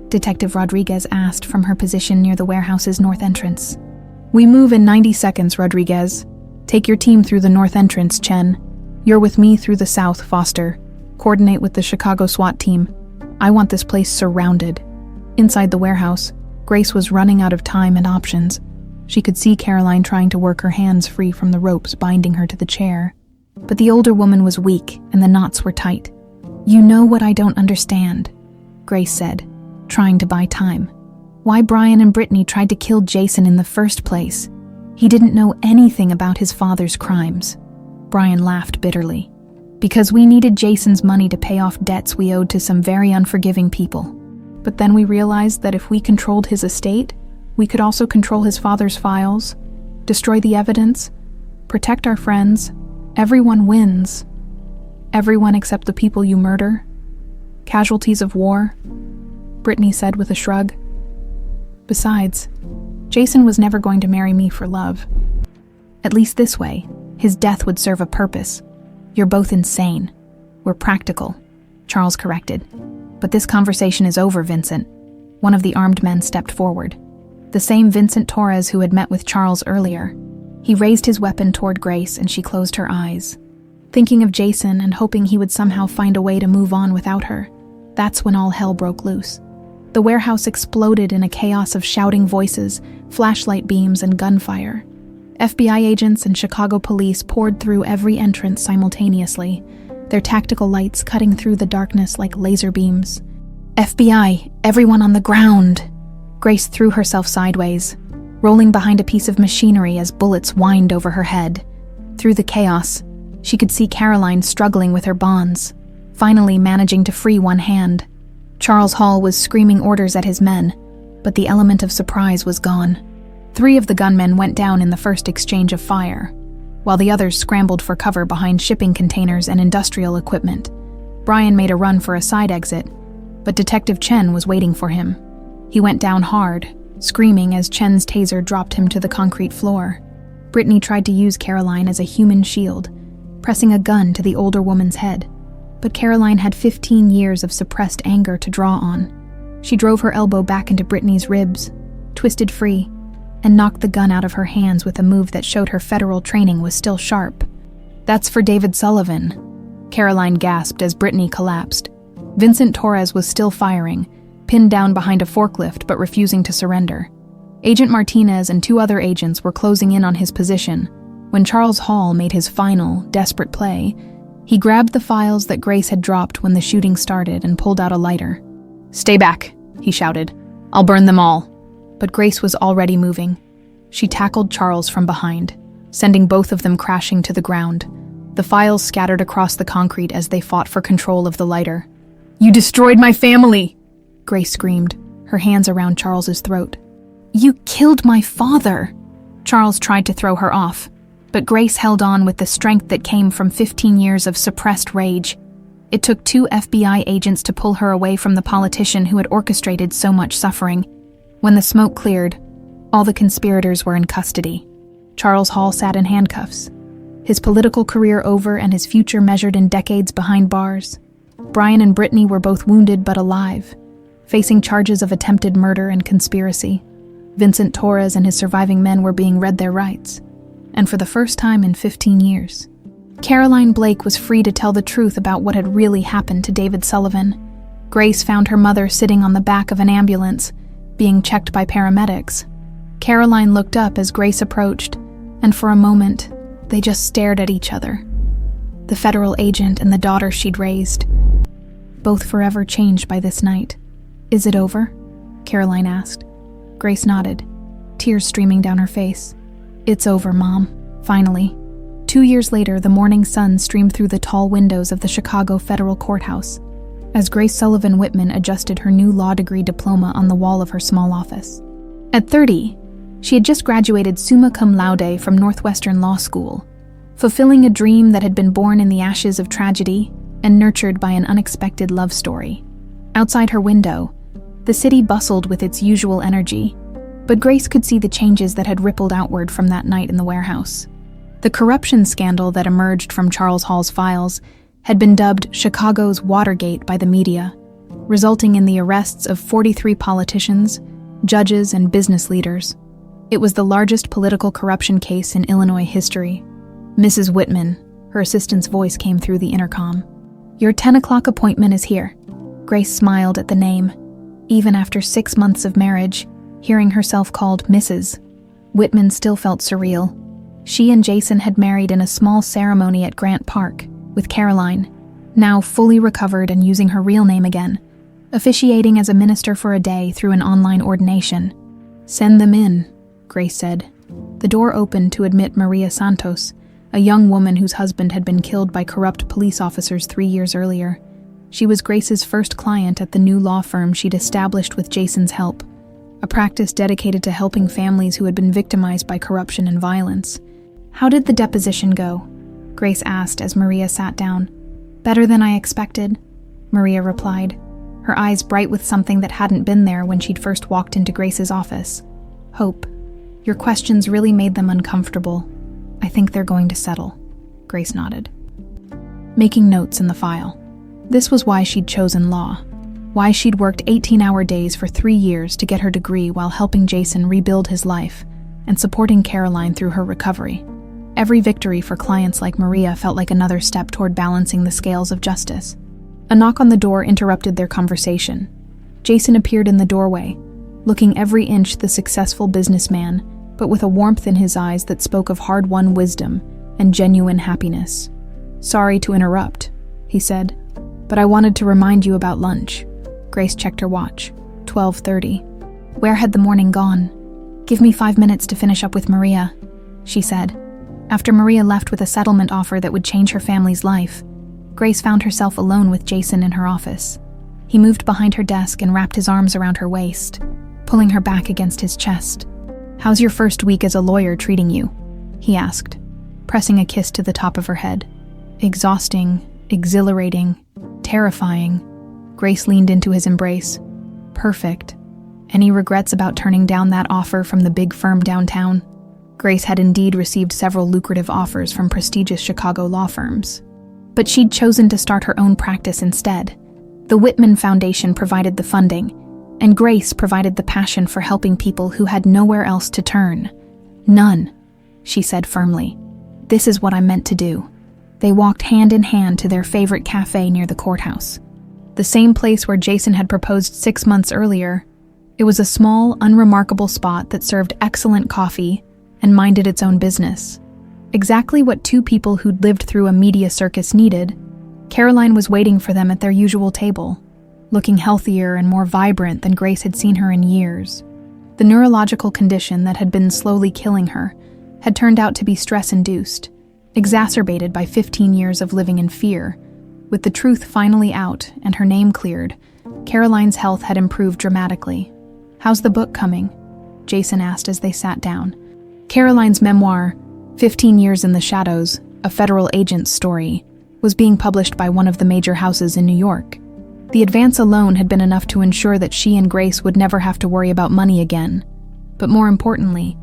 Detective Rodriguez asked from her position near the warehouse's north entrance. "We move in 90 seconds, Rodriguez. Take your team through the north entrance, Chen. You're with me through the south, Foster. Coordinate with the Chicago SWAT team. I want this place surrounded." Inside the warehouse, Grace was running out of time and options. She could see Caroline trying to work her hands free from the ropes binding her to the chair. But the older woman was weak and the knots were tight. "You know what I don't understand," Grace said, trying to buy time. "Why Brian and Brittany tried to kill Jason in the first place. He didn't know anything about his father's crimes. Brian laughed bitterly. Because we needed Jason's money to pay off debts we owed to some very unforgiving people. But then we realized that if we controlled his estate, we could also control his father's files, destroy the evidence, protect our friends. Everyone wins. Everyone except the people you murder. Casualties of war, Brittany said with a shrug. Besides, Jason was never going to marry me for love. At least this way, his death would serve a purpose. You're both insane. We're practical, Charles corrected. But this conversation is over, Vincent. One of the armed men stepped forward. The same Vincent Torres who had met with Charles earlier. He raised his weapon toward Grace and she closed her eyes. Thinking of Jason and hoping he would somehow find a way to move on without her, that's when all hell broke loose. The warehouse exploded in a chaos of shouting voices, flashlight beams, and gunfire. FBI agents and Chicago police poured through every entrance simultaneously, their tactical lights cutting through the darkness like laser beams. FBI, everyone on the ground! Grace threw herself sideways, rolling behind a piece of machinery as bullets whined over her head. Through the chaos, she could see Caroline struggling with her bonds, finally managing to free one hand. Charles Hall was screaming orders at his men, but the element of surprise was gone. 3 of the gunmen went down in the first exchange of fire, while the others scrambled for cover behind shipping containers and industrial equipment. Brian made a run for a side exit, but Detective Chen was waiting for him. He went down hard, screaming as Chen's taser dropped him to the concrete floor. Brittany tried to use Caroline as a human shield, pressing a gun to the older woman's head. But Caroline had 15 years of suppressed anger to draw on. She drove her elbow back into Brittany's ribs, twisted free, and knocked the gun out of her hands with a move that showed her federal training was still sharp. "That's for David Sullivan," Caroline gasped as Brittany collapsed. Vincent Torres was still firing, pinned down behind a forklift but refusing to surrender. Agent Martinez and 2 other agents were closing in on his position. When Charles Hall made his final, desperate play, he grabbed the files that Grace had dropped when the shooting started and pulled out a lighter. "Stay back," he shouted. "I'll burn them all." But Grace was already moving. She tackled Charles from behind, sending both of them crashing to the ground. The files scattered across the concrete as they fought for control of the lighter. "You destroyed my family!" Grace screamed, her hands around Charles's throat. "You killed my father!" Charles tried to throw her off, but Grace held on with the strength that came from 15 years of suppressed rage. It took 2 FBI agents to pull her away from the politician who had orchestrated so much suffering. When the smoke cleared, all the conspirators were in custody. Charles Hall sat in handcuffs, his political career over and his future measured in decades behind bars. Brian and Brittany were both wounded but alive, facing charges of attempted murder and conspiracy. Vincent Torres and his surviving men were being read their rights, and for the first time in 15 years. Caroline Blake was free to tell the truth about what had really happened to David Sullivan. Grace found her mother sitting on the back of an ambulance, being checked by paramedics. Caroline looked up as Grace approached, and for a moment, they just stared at each other. The federal agent and the daughter she'd raised, both forever changed by this night. "Is it over?" Caroline asked. Grace nodded, tears streaming down her face. "It's over, Mom, finally." 2 years later, the morning sun streamed through the tall windows of the Chicago Federal Courthouse, as Grace Sullivan Whitman adjusted her new law degree diploma on the wall of her small office. At 30, she had just graduated summa cum laude from Northwestern Law School, fulfilling a dream that had been born in the ashes of tragedy and nurtured by an unexpected love story. Outside her window, the city bustled with its usual energy, but Grace could see the changes that had rippled outward from that night in the warehouse. The corruption scandal that emerged from Charles Hall's files had been dubbed Chicago's Watergate by the media, resulting in the arrests of 43 politicians, judges, and business leaders. It was the largest political corruption case in Illinois history. "Mrs. Whitman," her assistant's voice came through the intercom. "Your 10 o'clock appointment is here." Grace smiled at the name. Even after 6 months of marriage, hearing herself called Mrs. Whitman still felt surreal. She and Jason had married in a small ceremony at Grant Park, with Caroline, now fully recovered and using her real name again, officiating as a minister for a day through an online ordination. "Send them in," Grace said. The door opened to admit Maria Santos, a young woman whose husband had been killed by corrupt police officers 3 years earlier. She was Grace's first client at the new law firm she'd established with Jason's help, a practice dedicated to helping families who had been victimized by corruption and violence. "How did the deposition go?" Grace asked as Maria sat down. "Better than I expected," Maria replied, her eyes bright with something that hadn't been there when she'd first walked into Grace's office. "Hope. Your questions really made them uncomfortable. I think they're going to settle." Grace nodded, making notes in the file. This was why she'd chosen law, why she'd worked 18-hour days for 3 years to get her degree while helping Jason rebuild his life and supporting Caroline through her recovery. Every victory for clients like Maria felt like another step toward balancing the scales of justice. A knock on the door interrupted their conversation. Jason appeared in the doorway, looking every inch the successful businessman, but with a warmth in his eyes that spoke of hard-won wisdom and genuine happiness. "Sorry to interrupt," he said, "but I wanted to remind you about lunch." Grace checked her watch. 12:30. Where had the morning gone? "Give me 5 minutes to finish up with Maria," she said. After Maria left with a settlement offer that would change her family's life, Grace found herself alone with Jason in her office. He moved behind her desk and wrapped his arms around her waist, pulling her back against his chest. "How's your first week as a lawyer treating you?" he asked, pressing a kiss to the top of her head. "Exhausting, exhilarating, terrifying." Grace leaned into his embrace. "Perfect. Any regrets about turning down that offer from the big firm downtown?" Grace had indeed received several lucrative offers from prestigious Chicago law firms, but she'd chosen to start her own practice instead. The Whitman Foundation provided the funding, and Grace provided the passion for helping people who had nowhere else to turn. "None," she said firmly. "This is what I'm meant to do." They walked hand in hand to their favorite cafe near the courthouse, the same place where Jason had proposed 6 months earlier. It was a small, unremarkable spot that served excellent coffee and minded its own business. Exactly what 2 people who'd lived through a media circus needed. Caroline was waiting for them at their usual table, looking healthier and more vibrant than Grace had seen her in years. The neurological condition that had been slowly killing her had turned out to be stress-induced, exacerbated by 15 years of living in fear. With the truth finally out and her name cleared, Caroline's health had improved dramatically. "How's the book coming?" Jason asked as they sat down. Caroline's memoir, 15 Years in the Shadows, a federal agent's story, was being published by one of the major houses in New York. The advance alone had been enough to ensure that she and Grace would never have to worry about money again. But more importantly,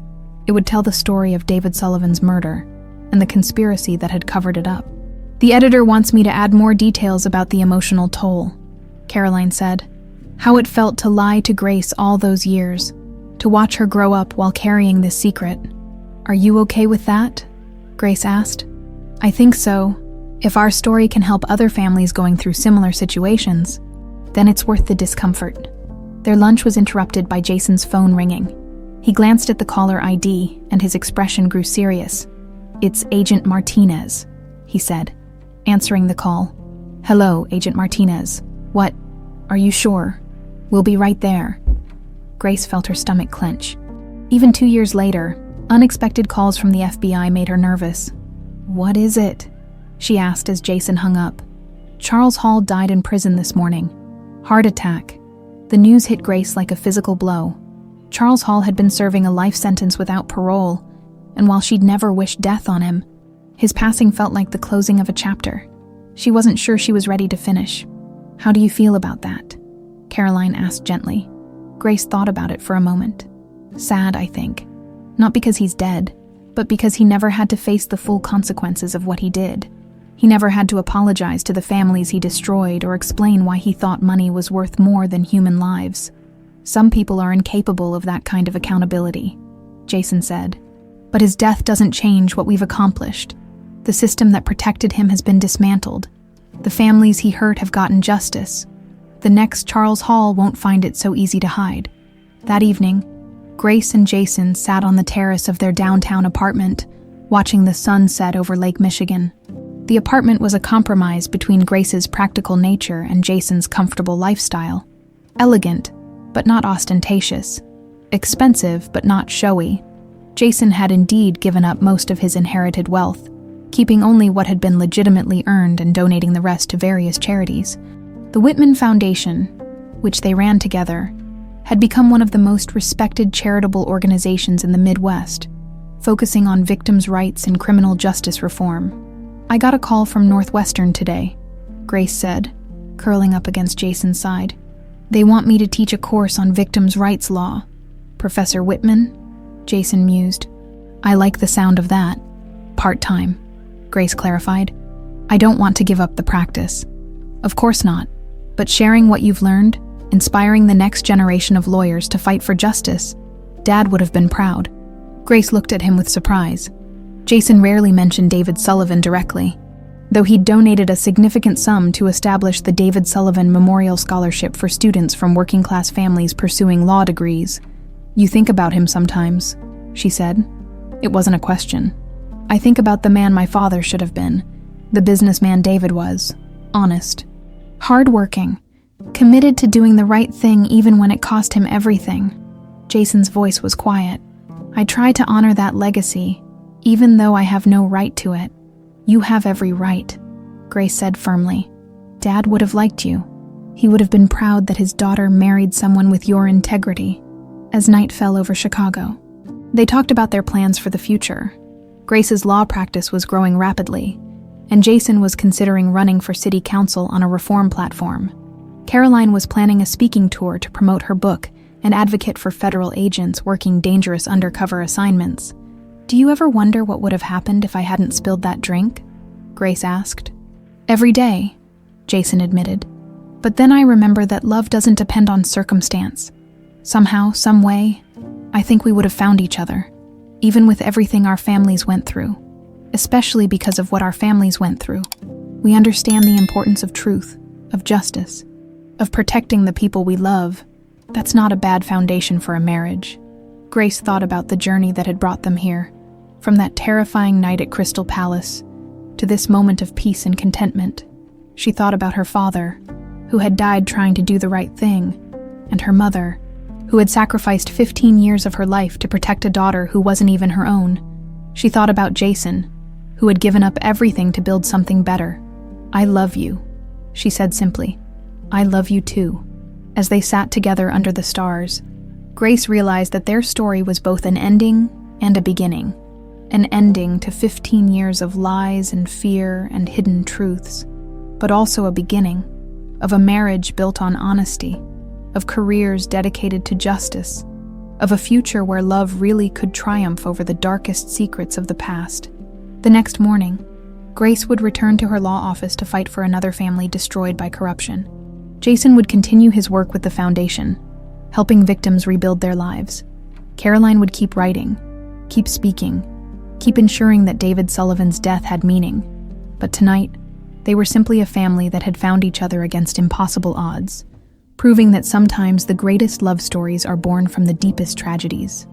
it would tell the story of David Sullivan's murder and the conspiracy that had covered it up. "The editor wants me to add more details about the emotional toll," Caroline said. "How it felt to lie to Grace all those years, to watch her grow up while carrying this secret." "Are you okay with that?" Grace asked. "I think so. If our story can help other families going through similar situations, then it's worth the discomfort." Their lunch was interrupted by Jason's phone ringing. He glanced at the caller ID, and his expression grew serious. "It's Agent Martinez," he said, answering the call. "Hello, Agent Martinez. What? Are you sure? We'll be right there." Grace felt her stomach clench. Even 2 years later, unexpected calls from the FBI made her nervous. "What is it?" she asked as Jason hung up. "Charles Hall died in prison this morning. Heart attack." The news hit Grace like a physical blow. Charles Hall had been serving a life sentence without parole, and while she'd never wished death on him, his passing felt like the closing of a chapter. She wasn't sure she was ready to finish. "How do you feel about that?" Caroline asked gently. Grace thought about it for a moment. "Sad, I think. Not because he's dead, but because he never had to face the full consequences of what he did. He never had to apologize to the families he destroyed or explain why he thought money was worth more than human lives. Some people are incapable of that kind of accountability," Jason said. "But his death doesn't change what we've accomplished. The system that protected him has been dismantled. The families he hurt have gotten justice. The next Charles Hall won't find it so easy to hide." That evening, Grace and Jason sat on the terrace of their downtown apartment, watching the sun set over Lake Michigan. The apartment was a compromise between Grace's practical nature and Jason's comfortable lifestyle. Elegant, but not ostentatious. Expensive, but not showy. Jason had indeed given up most of his inherited wealth, keeping only what had been legitimately earned and donating the rest to various charities. The Whitman Foundation, which they ran together, had become one of the most respected charitable organizations in the Midwest, focusing on victims' rights and criminal justice reform. "I got a call from Northwestern today," Grace said, curling up against Jason's side. "They want me to teach a course on victims' rights law." "Professor Whitman?" Jason mused. "I like the sound of that." "Part-time," Grace clarified. "I don't want to give up the practice." "Of course not. But sharing what you've learned, inspiring the next generation of lawyers to fight for justice, Dad would have been proud." Grace looked at him with surprise. Jason rarely mentioned David Sullivan directly, though he'd donated a significant sum to establish the David Sullivan Memorial Scholarship for students from working-class families pursuing law degrees. "You think about him sometimes," she said. It wasn't a question. "I think about the man my father should have been, the businessman David was. Honest. Hard-working. Committed to doing the right thing even when it cost him everything." Jason's voice was quiet. "I try to honor that legacy, even though I have no right to it." "You have every right," Grace said firmly. "Dad would have liked you. He would have been proud that his daughter married someone with your integrity." As night fell over Chicago, they talked about their plans for the future. Grace's law practice was growing rapidly, and Jason was considering running for city council on a reform platform. Caroline was planning a speaking tour to promote her book and advocate for federal agents working dangerous undercover assignments. "Do you ever wonder what would have happened if I hadn't spilled that drink?" Grace asked. "Every day," Jason admitted. "But then I remember that love doesn't depend on circumstance. Somehow, some way, I think we would have found each other, even with everything our families went through. Especially because of what our families went through. We understand the importance of truth, of justice, of protecting the people we love. That's not a bad foundation for a marriage." Grace thought about the journey that had brought them here, from that terrifying night at Crystal Palace to this moment of peace and contentment. She thought about her father, who had died trying to do the right thing, and her mother, who had sacrificed 15 years of her life to protect a daughter who wasn't even her own. She thought about Jason, who had given up everything to build something better. "I love you," she said simply. "I love you too." As they sat together under the stars, Grace realized that their story was both an ending and a beginning. An ending to 15 years of lies and fear and hidden truths, but also a beginning of a marriage built on honesty, of careers dedicated to justice, of a future where love really could triumph over the darkest secrets of the past. The next morning, Grace would return to her law office to fight for another family destroyed by corruption. Jason would continue his work with the foundation, helping victims rebuild their lives. Caroline would keep writing, keep speaking, keep ensuring that David Sullivan's death had meaning. But tonight, they were simply a family that had found each other against impossible odds, proving that sometimes the greatest love stories are born from the deepest tragedies.